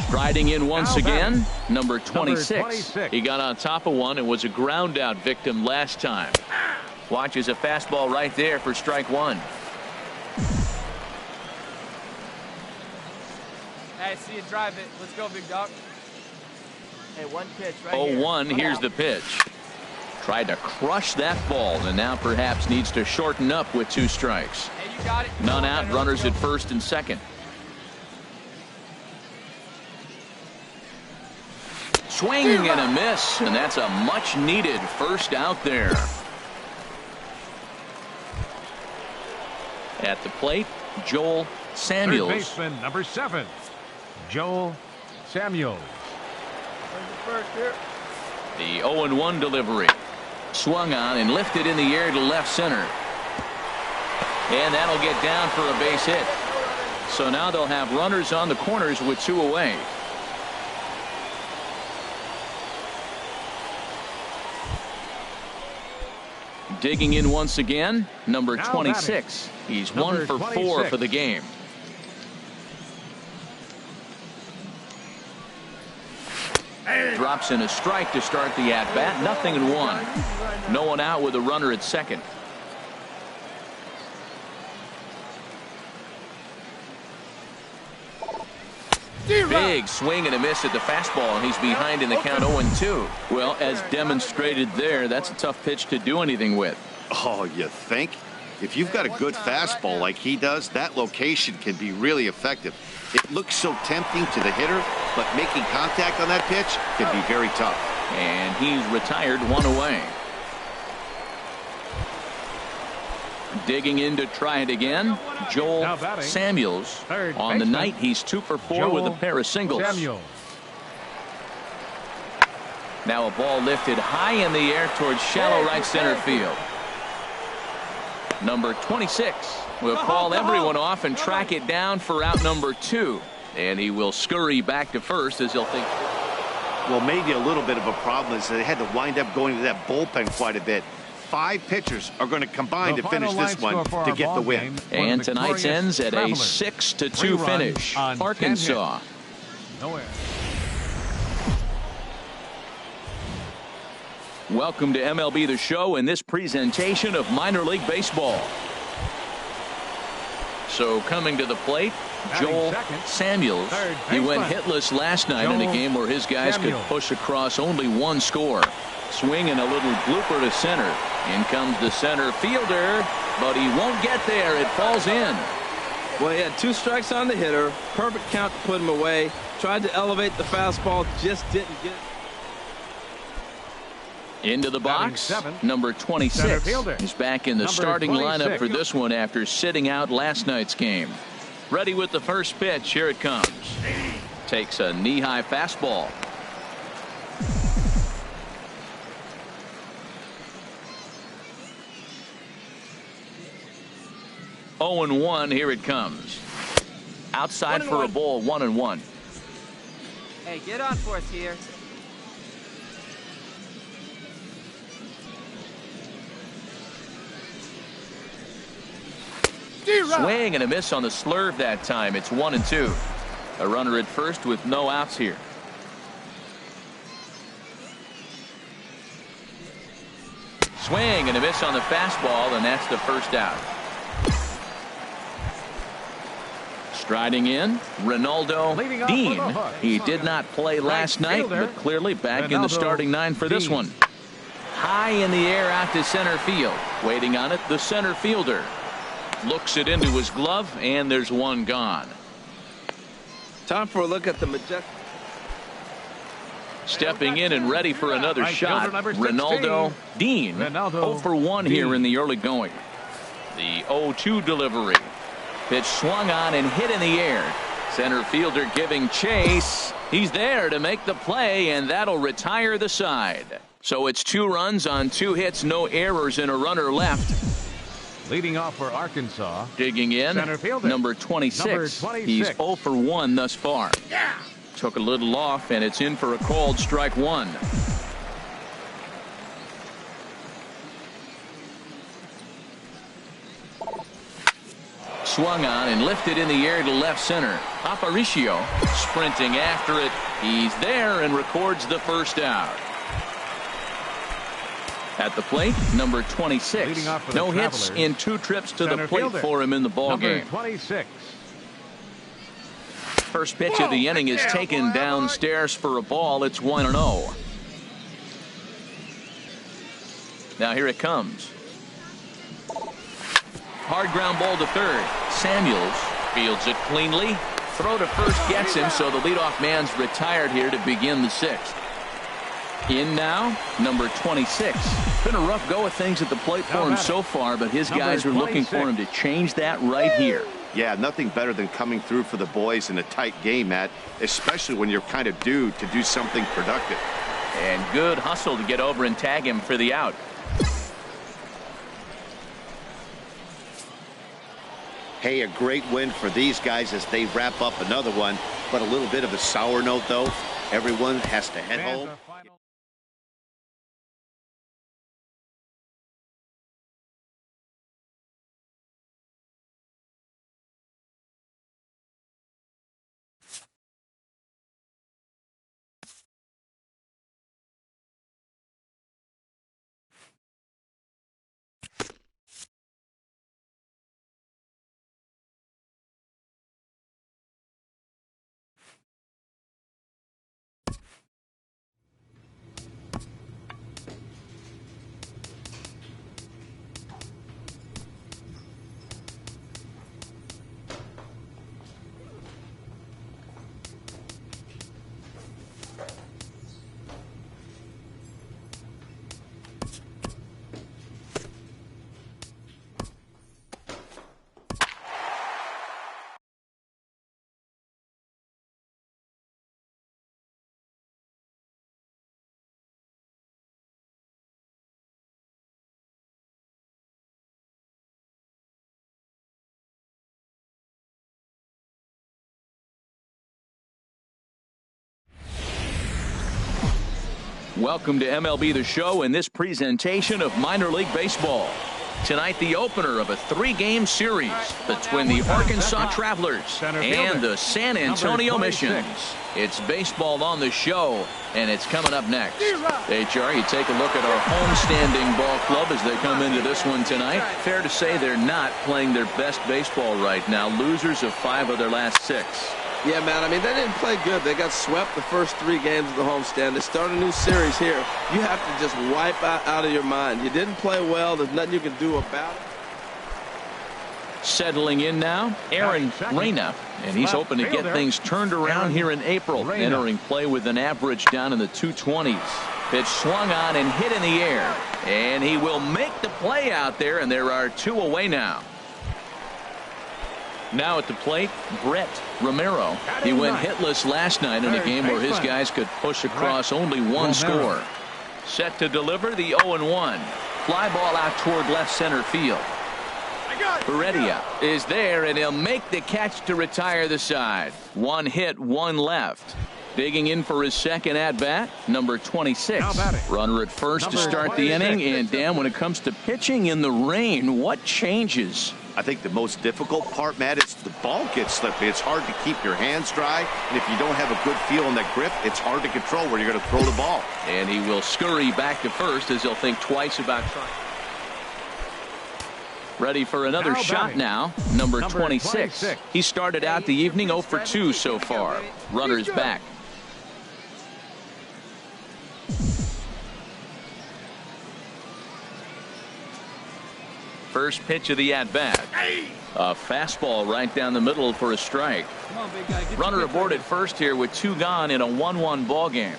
Speaker 1: Striding in once again, number 26. He got on top of one and was a ground out victim last time. Watches a fastball right there for strike 1.
Speaker 8: Hey, see you drive it. Let's go, big dog. Hey, 1 pitch right here.
Speaker 1: 0-1, here's the pitch. Tried to crush that ball and now perhaps needs to shorten up with 2 strikes.
Speaker 8: Hey, you got it.
Speaker 1: None out, runners at first and second. Swing and a miss, and that's a much needed first out there. At the plate, Joel Samuels.
Speaker 7: Third baseman, number 7, Joel Samuels.
Speaker 1: The 0-1 delivery. Swung on and lifted in the air to left center. And that'll get down for a base hit. So now they'll have runners on the corners with 2 away. Digging in once again, number 26. He's 1 for 4 for the game. Drops in a strike to start the at-bat. 0-1. No one out with a runner at second. Big swing and a miss at the fastball, and he's behind in the count 0-2. Well, as demonstrated there, that's a tough pitch to do anything with.
Speaker 3: Oh, you think? If you've got a good fastball like he does, that location can be really effective. It looks so tempting to the hitter, but making contact on that pitch can be very tough.
Speaker 1: And he's retired 1 away. Digging in to try it again, Joel Samuels. On the night, he's 2 for 4 with a pair of singles. Now a ball lifted high in the air towards shallow right center field. number 26. We'll call everyone off and track it down for out number 2. And he will scurry back to first as he'll think.
Speaker 3: Well, maybe a little bit of a problem is they had to wind up going to that bullpen quite a bit. 5 pitchers are going to combine to finish this one to get the win.
Speaker 1: And tonight's ends at a 6-2 finish. Arkansas. Welcome to MLB The Show in this presentation of minor league baseball. So coming to the plate, Joel Samuels. He went hitless last night in a game where his guys could push across only 1 score. Swing and a little blooper to center. In comes the center fielder, but he won't get there. It falls in.
Speaker 2: Well, he had 2 strikes on the hitter. Perfect count to put him away. Tried to elevate the fastball, just didn't get it.
Speaker 1: Into the box, number 26. He's back in the starting lineup for this one after sitting out last night's game. Ready with the first pitch. Here it comes. Takes a knee-high fastball. Oh and 1. Here it comes. Outside for a ball. 1-1.
Speaker 8: Hey, get on for us here.
Speaker 1: Swing and a miss on the slurve that time. It's 1-2. A runner at first with no outs here. Swing and a miss on the fastball, and that's the first out. Striding in, Ronaldo Dean. He did not play last night, but clearly back in the starting 9 for this one. High in the air out to center field. Waiting on it, the center fielder. Looks it into his glove, and there's one gone.
Speaker 2: Time for a look at the majestic.
Speaker 1: Stepping in and ready for another shot, Ronaldo Dean. 0 for 1 here in the early going. The 0-2 delivery. Pitch swung on and hit in the air. Center fielder giving chase. He's there to make the play, and that'll retire the side. So it's 2 runs on 2 hits, no errors, and a runner left.
Speaker 7: Leading off for Arkansas.
Speaker 1: Digging in, number 26. He's 0 for 1 thus far. Took a little off, and it's in for a called strike 1. Swung on and lifted in the air to left center. Aparicio sprinting after it. He's there and records the first out. At the plate, number 26. No hits in 2 trips to the plate for him in the ballgame.
Speaker 7: 26.
Speaker 1: First pitch of the inning is taken downstairs for a ball. It's 1-0. Now here it comes. Hard ground ball to third. Samuels fields it cleanly. Throw to first gets him, so the leadoff man's retired here to begin the 6th. In now, number 26. Been a rough go of things at the plate for him so far, but his guys are looking for him to change that right here.
Speaker 3: Yeah, nothing better than coming through for the boys in a tight game, Matt, especially when you're kind of due to do something productive.
Speaker 1: And good hustle to get over and tag him for the out.
Speaker 3: Hey, a great win for these guys as they wrap up another one, but a little bit of a sour note, though. Everyone has to head home.
Speaker 1: Welcome to MLB The Show and this presentation of minor league baseball. Tonight, the opener of a 3-game series between the Arkansas Travelers and the San Antonio Missions. It's baseball on the show, and it's coming up next. HR, you take a look at our homestanding ball club as they come into this one tonight. Fair to say they're not playing their best baseball right now. Losers of 5 of their last 6.
Speaker 2: Yeah, man, I mean, they didn't play good. They got swept the first 3 games of the homestand. They start a new series here. You have to just wipe out of your mind. You didn't play well. There's nothing you can do about it.
Speaker 1: Settling in now, Aaron Reyna, and he's hoping to get things turned around here in April. Entering play with an average down in the 220s. Pitch swung on and hit in the air, and he will make the play out there, and there are 2 away now. Now at the plate, Brett Romero. He went hitless last night in a game where his guys could push across only 1 score. Set to deliver the 0-1. Fly ball out toward left center field. Heredia is there, and he'll make the catch to retire the side. 1 hit, 1 left. Digging in for his second at-bat, number 26. Runner at first to start the inning, and Dan, when it comes to pitching in the rain, what changes?
Speaker 3: I think the most difficult part, Matt, is the ball gets slippery. It's hard to keep your hands dry, and if you don't have a good feel in that grip, it's hard to control where you're going to throw the ball.
Speaker 1: And he will scurry back to first as he'll think twice about trying. Ready for another shot now, number 26. He started out the evening 0 for 2 so far. Runner's back. First pitch of the at-bat. A fastball right down the middle for a strike. Runner aboard at first here with 2 gone in a 1-1 ball game.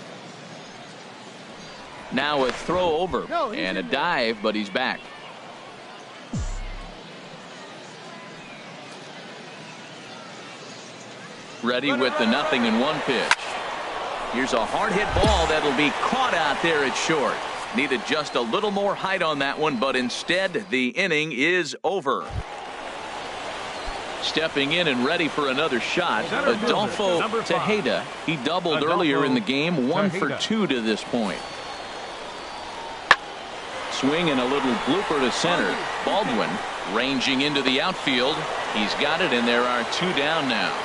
Speaker 1: Now a throw over and a dive, but he's back. Ready with the 0-1 pitch. Here's a hard hit ball that'll be caught out there at short. Needed just a little more height on that one, but instead the inning is over. Stepping in and ready for another shot, Adolfo Tejeda. He doubled earlier in the game, 1 for 2 to this point. Swing and a little blooper to center. Baldwin ranging into the outfield. He's got it, and there are 2 down now.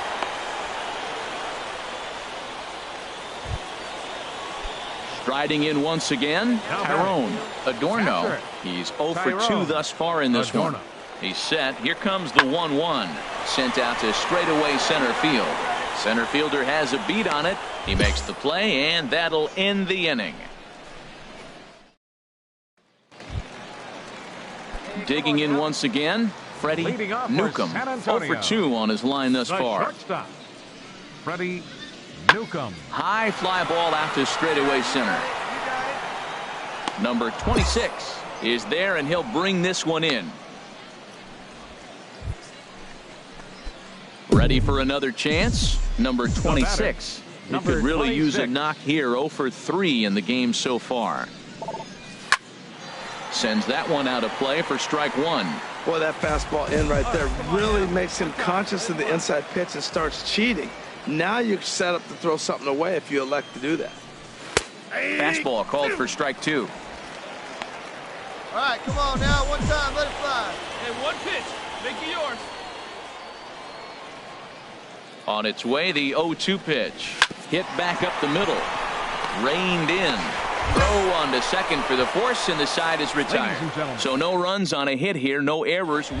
Speaker 1: Striding in once again, Tyrone Adorno. He's 0 for 2 thus far in this one. He's set. Here comes the 1-1. Sent out to straightaway center field. Center fielder has a beat on it. He makes the play, and that'll end the inning. Digging in once again, Freddie Newcomb. 0 for 2 on his line thus far.
Speaker 7: Freddie Newcomb.
Speaker 1: High fly ball out to straightaway center. Number 26 is there, and he'll bring this one in. Ready for another chance. Number 26. He could really use a knock here. 0 for 3 in the game so far. Sends that one out of play for strike 1.
Speaker 2: Boy, that fastball in right there really makes him conscious of the inside pitch and starts cheating. Now you're set up to throw something away if you elect to do that.
Speaker 1: Fastball called for strike 2.
Speaker 9: All right, come on now. One time, let it fly.
Speaker 5: Hey, 1 pitch. Make it yours.
Speaker 1: On its way, the 0-2 pitch. Hit back up the middle. Reined in. Throw on to second for the force, and the side is retired. So no runs on a hit here, no errors.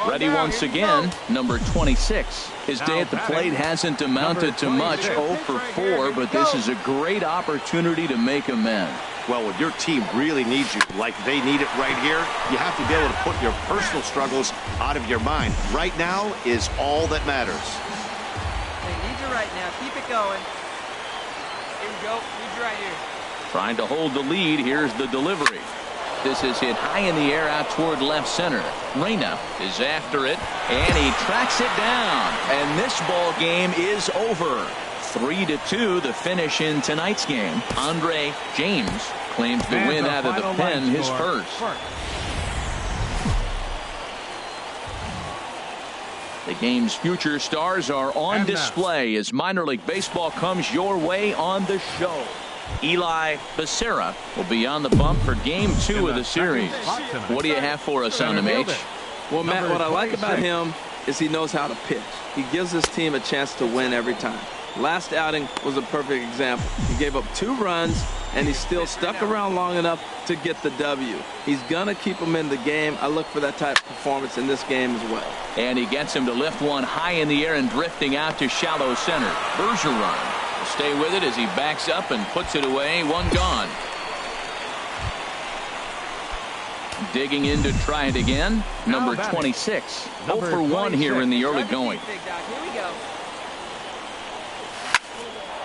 Speaker 1: Ready once again, number 26. His day at the plate hasn't amounted to much, 0 for 4, but this is a great opportunity to make amends.
Speaker 3: Well, when your team really needs you, like they need it right here, you have to be able to put your personal struggles out of your mind. Right now is all that matters.
Speaker 8: They need you right now. Keep it going.
Speaker 5: Here we go. Need you right here.
Speaker 1: Trying to hold the lead. Here's the delivery. This is hit high in the air out toward left center. Reyna is after it, and he tracks it down. And this ball game is over. 3-2 the finish in tonight's game. Andre James claims the win out of the pen, his first. The game's future stars are on display as minor league baseball comes your way on the show. Eli Becerra will be on the bump for game 2 of the series. What do you have for us on him, H?
Speaker 2: Well, Matt, what I like about him is he knows how to pitch. He gives his team a chance to win every time. Last outing was a perfect example. He gave up 2 runs, and he still stuck around long enough to get the W. He's going to keep him in the game. I look for that type of performance in this game as well.
Speaker 1: And he gets him to lift one high in the air and drifting out to shallow center. Bergeron will stay with it as he backs up and puts it away. 1 gone. Digging in to try it again. Number 26. 0 for 1 here in the early going.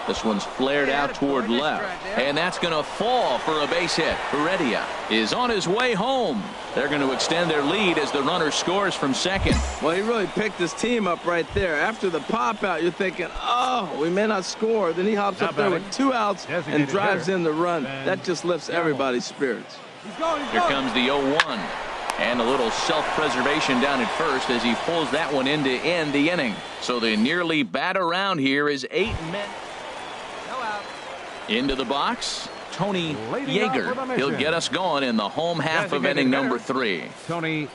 Speaker 1: This one's flared out toward left. And that's going to fall for a base hit. Heredia is on his way home. They're going to extend their lead as the runner scores from second.
Speaker 2: Well, he really picked his team up right there. After the pop out, you're thinking, oh, we may not score. Then he hops up there with 2 outs and drives in the run. That just lifts everybody's spirits.
Speaker 1: Here comes the 0-1. And a little self-preservation down at first as he pulls that one in to end the inning. So the nearly bat around here is 8 men. Into the box, Tony Yeager. He'll get us going in the home half of inning number 3.
Speaker 7: Tony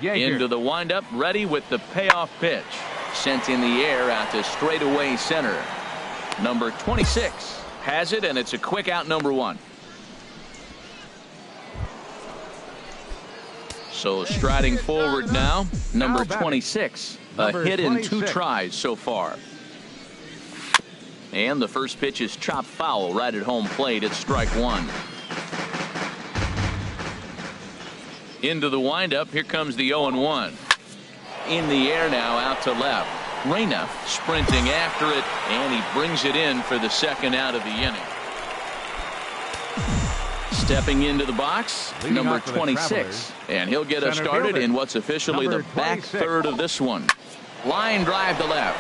Speaker 7: Yeager.
Speaker 1: Into the windup, ready with the payoff pitch. Sent in the air out to straightaway center. Number 26 has it, and it's a quick out, number 1. So striding forward now, number 26. A hit in 2 tries so far. And the first pitch is chopped foul right at home plate. It's strike 1. Into the windup. Here comes the 0-1. In the air now out to left. Reyna sprinting after it, and he brings it in for the second out of the inning. Stepping into the box, number 26. And he'll get us started in what's officially the back third of this one. Line drive to left.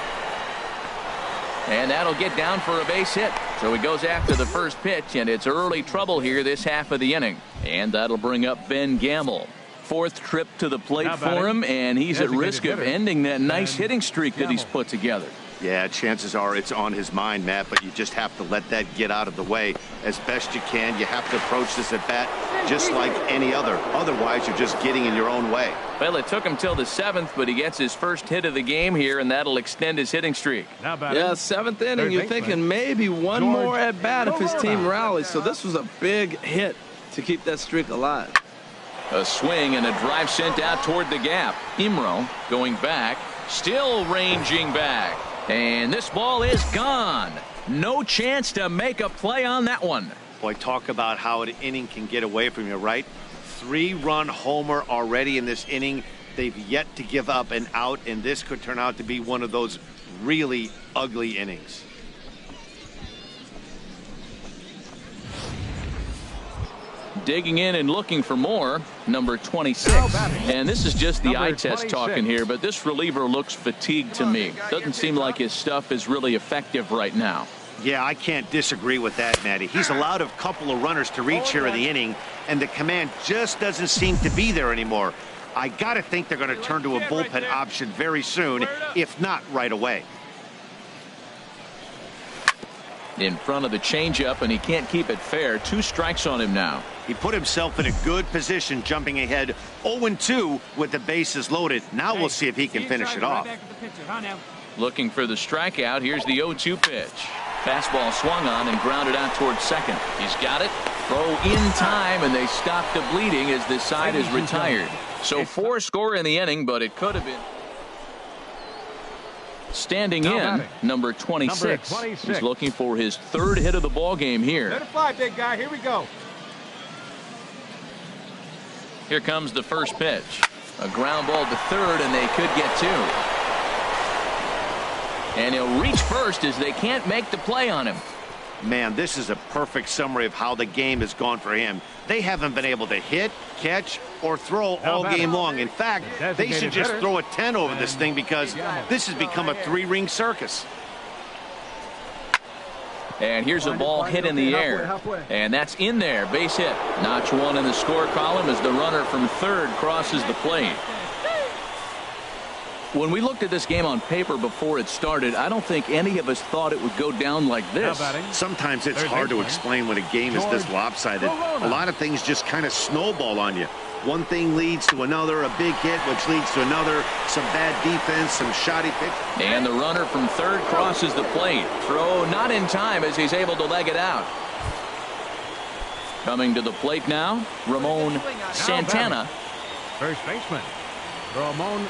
Speaker 1: And that'll get down for a base hit. So he goes after the first pitch, and it's early trouble here this half of the inning. And that'll bring up Ben Gamble. 4th trip to the plate for him, and he's at risk of ending that nice hitting streak that he's put together.
Speaker 3: Yeah, chances are it's on his mind, Matt, but you just have to let that get out of the way as best you can. You have to approach this at bat just like any other. Otherwise, you're just getting in your own way.
Speaker 1: Well, it took him till the 7th, but he gets his first hit of the game here, and that'll extend his hitting streak.
Speaker 2: Yeah, 7th inning, you're thinking maybe one more at bat if his team rallies. So this was a big hit to keep that streak alive.
Speaker 1: A swing and a drive sent out toward the gap. Imro going back, still ranging back. And this ball is gone. No chance to make a play on that one.
Speaker 3: Boy, talk about how an inning can get away from you, right? 3-run homer already in this inning. They've yet to give up an out, and this could turn out to be one of those really ugly innings.
Speaker 1: Digging in and looking for more, number 26. And this is just the eye test talking here, but this reliever looks fatigued to me. Doesn't seem like his stuff is really effective right now.
Speaker 3: Yeah, I can't disagree with that, Matty. He's allowed a couple of runners to reach here in the inning, and the command just doesn't seem to be there anymore. I got to think they're going to turn to a bullpen option very soon, if not right away.
Speaker 1: In front of the changeup, and he can't keep it fair. 2 strikes on him now.
Speaker 3: He put himself in a good position, jumping ahead 0-2 with the bases loaded. Now we'll see if he can finish it off.
Speaker 1: Looking for the strikeout. Here's the 0-2 pitch. Fastball swung on and grounded out towards second. He's got it. Throw in time, and they stop the bleeding as this side is retired. So 4 score in the inning, but it could have been. Standing in, number 26. He's looking for his 3rd hit of the ball game here.
Speaker 5: Let it fly, big guy. Here we go.
Speaker 1: Here comes the first pitch. A ground ball to third, and they could get 2. And he'll reach first as they can't make the play on him.
Speaker 3: Man, this is a perfect summary of how the game has gone for him. They haven't been able to hit, catch, or throw all game long. In fact, they should just throw a 10 over this thing because this has become a 3-ring circus.
Speaker 1: And here's a ball hit in the air. And that's in there. Base hit. Notch 1 in the score column as the runner from third crosses the plate. When we looked at this game on paper before it started, I don't think any of us thought it would go down like this.
Speaker 3: Sometimes it's hard to explain when a game is this lopsided. A lot of things just kind of snowball on you. One thing leads to another, a big hit, which leads to another, some bad defense, some shoddy pitch.
Speaker 1: And the runner from third crosses the plate. Throw not in time as he's able to leg it out. Coming to the plate now, Ramon Santana.
Speaker 7: First baseman, Ramon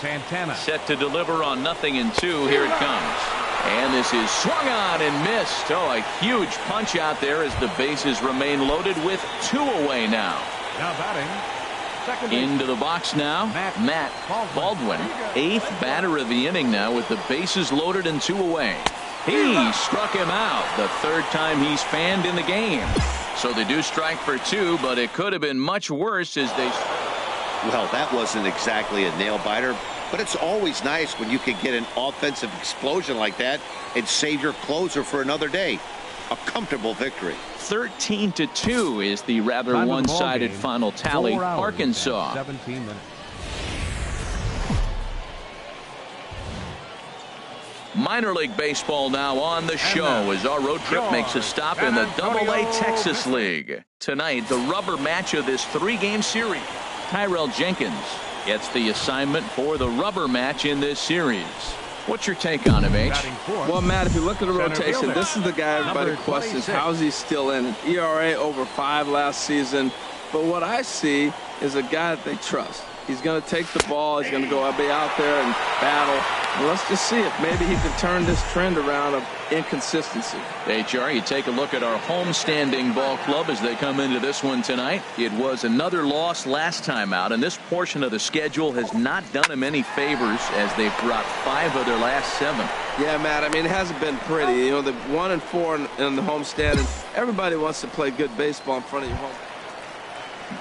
Speaker 7: Santana.
Speaker 1: Set to deliver on 0-2. Here it comes. And this is swung on and missed. Oh, a huge punch out there as the bases remain loaded with 2 away now.
Speaker 7: Now batting, second
Speaker 1: into the box now, Matt Baldwin. 8th batter of the inning now with the bases loaded and 2 away. He struck him out the 3rd time he's fanned in the game. So they do strike for 2, but it could have been much worse as they...
Speaker 3: Well, that wasn't exactly a nail-biter, but it's always nice when you can get an offensive explosion like that and save your closer for another day. A comfortable victory.
Speaker 1: 13-2 is the rather one-sided final tally. Arkansas.
Speaker 7: 17 minutes.
Speaker 1: Minor League Baseball now on the show as our road trip makes a stop in the AA Texas League. Tonight, the rubber match of this 3-game series. Tyrell Jenkins gets the assignment for the rubber match in this series. What's your take on him, H?
Speaker 2: Well, Matt, if you look at the rotation, this is the guy everybody questions. How's he still in it? ERA over 5 last season. But what I see is a guy that they trust. He's going to take the ball. He's going to go be out there and battle. And let's just see if maybe he can turn this trend around of inconsistency.
Speaker 1: HR, you take a look at our homestanding ball club as they come into this one tonight. It was another loss last time out, and this portion of the schedule has not done them any favors as they've dropped 5 of their last 7.
Speaker 2: Yeah, Matt, I mean, it hasn't been pretty. You know, the 1-4 in the homestand, and everybody wants to play good baseball in front of your home.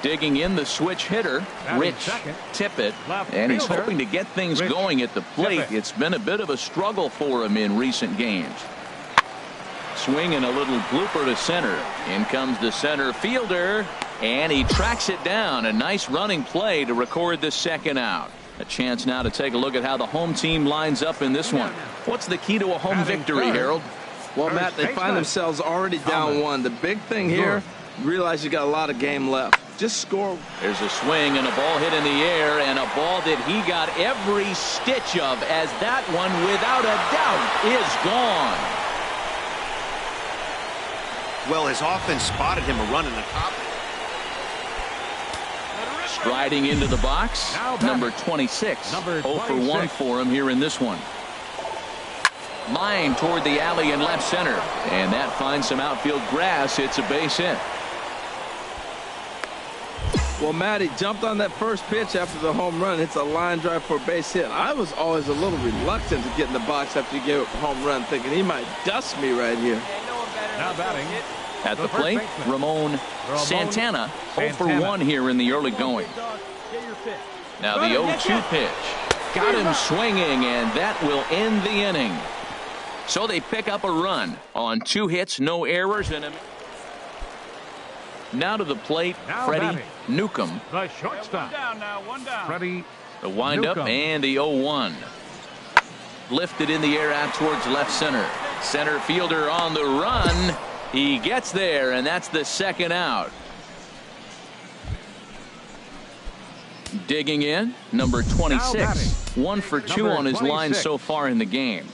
Speaker 1: Digging in the switch hitter, Rich Tippett, and he's hoping to get things going at the plate. It's been a bit of a struggle for him in recent games. Swinging a little blooper to center. In comes the center fielder, and he tracks it down. A nice running play to record the 2nd out. A chance now to take a look at how the home team lines up in this one. What's the key to a home victory, Harold?
Speaker 2: Well, Matt, they find themselves already down 1. The big thing here, realize you got a lot of game left. Just score.
Speaker 1: There's a swing and a ball hit in the air, and a ball that he got every stitch of, as that one, without a doubt, is gone.
Speaker 3: Well, his offense spotted him a run in the top.
Speaker 1: Striding into the box, number 26. 0 for 1 for him here in this one. Line toward the alley in left center, and that finds some outfield grass. It's a base hit.
Speaker 2: Well, Matt, he jumped on that first pitch after the home run. It's a line drive for a base hit. I was always a little reluctant to get in the box after you gave a home run, thinking he might dust me right here.
Speaker 7: Now batting.
Speaker 1: At the plate, Ramon Santana. 0 for 1 here in the early going. Now the 0-2 pitch. Got him swinging, and that will end the inning. So they pick up a run on 2 hits, no errors, and now to the plate, Freddie Newcomb.
Speaker 7: The shortstop.
Speaker 5: One down.
Speaker 7: Freddie.
Speaker 1: The windup and the 0-1. Lifted in the air out towards left center. Center fielder on the run. He gets there, and that's the 2nd out. Digging in, number 26. 1 for 2 on his line so far in the game.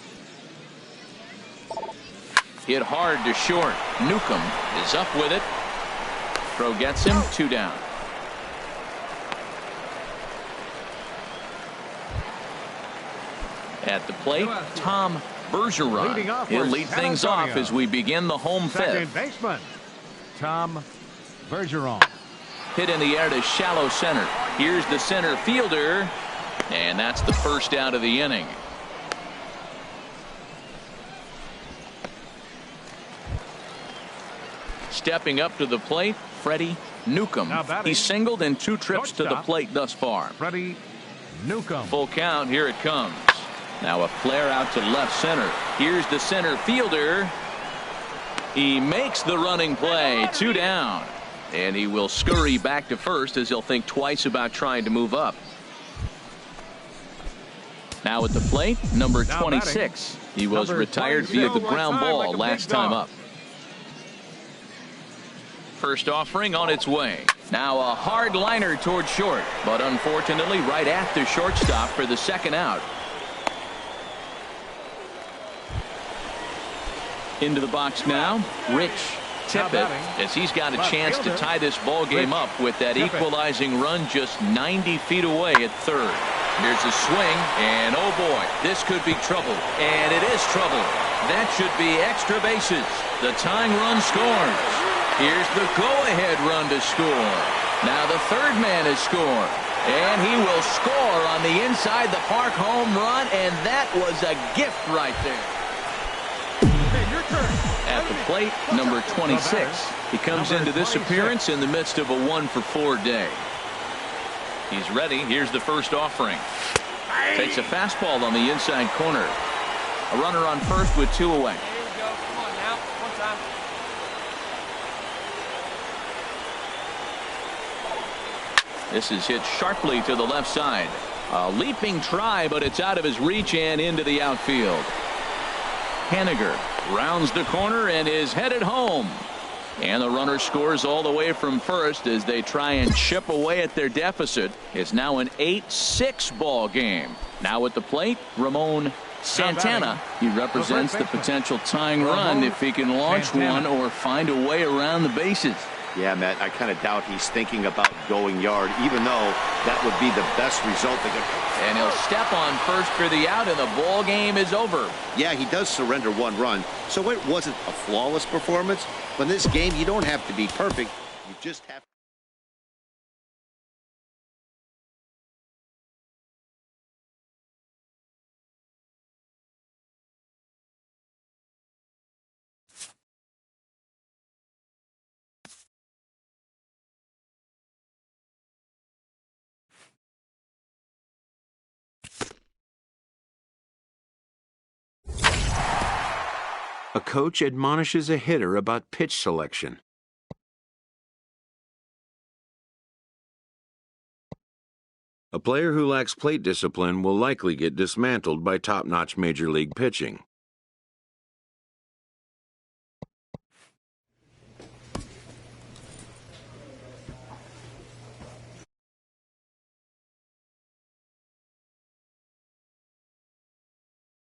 Speaker 1: Hit hard to short. Newcomb is up with it. Throw gets him. 2 down. At the plate, Tom Bergeron. He'll lead things off as we begin the home 5th.
Speaker 7: Second baseman, Tom Bergeron.
Speaker 1: Hit in the air to shallow center. Here's the center fielder, and that's the 1st out of the inning. Stepping up to the plate, Freddie Newcomb. He singled in 2 trips to the plate thus far.
Speaker 7: Freddie Newcomb.
Speaker 1: Full count. Here it comes. Now a flare out to left center. Here's the center fielder. He makes the running play. 2 down. And he will scurry back to first as he'll think twice about trying to move up. Now at the plate, number 26. He was retired via the ground ball last time up. First offering on its way. Now a hard liner toward short, but unfortunately right at the shortstop for the second out. Into the box now, Rich Tippett, as he's got a chance to tie this ball game up with that equalizing run just 90 feet away at third. Here's a swing, and oh boy, this could be trouble. And it is trouble. That should be extra bases. The tying run scores. Here's the go-ahead run to score. Now the third man has scored. And he will score on the inside the park home run, and that was a gift right there. At the plate, number 26. He comes into this appearance in the midst of a 1-for-4 day. He's ready. Here's the first offering. Takes a fastball on the inside corner. A runner on first with 2 away.
Speaker 5: Here we go. Come on now. One time.
Speaker 1: This is hit sharply to the left side. A leaping try, but it's out of his reach and into the outfield. Henniger rounds the corner and is headed home. And the runner scores all the way from first as they try and chip away at their deficit. It's now an 8-6 ball game. Now at the plate, Ramon Santana. He represents the potential tying run if he can launch one or find a way around the bases.
Speaker 3: Yeah, Matt, I kind of doubt he's thinking about going yard, even though that would be the best result.
Speaker 1: And he'll step on first for the out, and the ball game is over.
Speaker 3: Yeah, he does surrender 1 run, so it wasn't a flawless performance. But in this game, you don't have to be perfect. You just have to.
Speaker 6: A coach admonishes a hitter about pitch selection. A player who lacks plate discipline will likely get dismantled by top-notch major league pitching.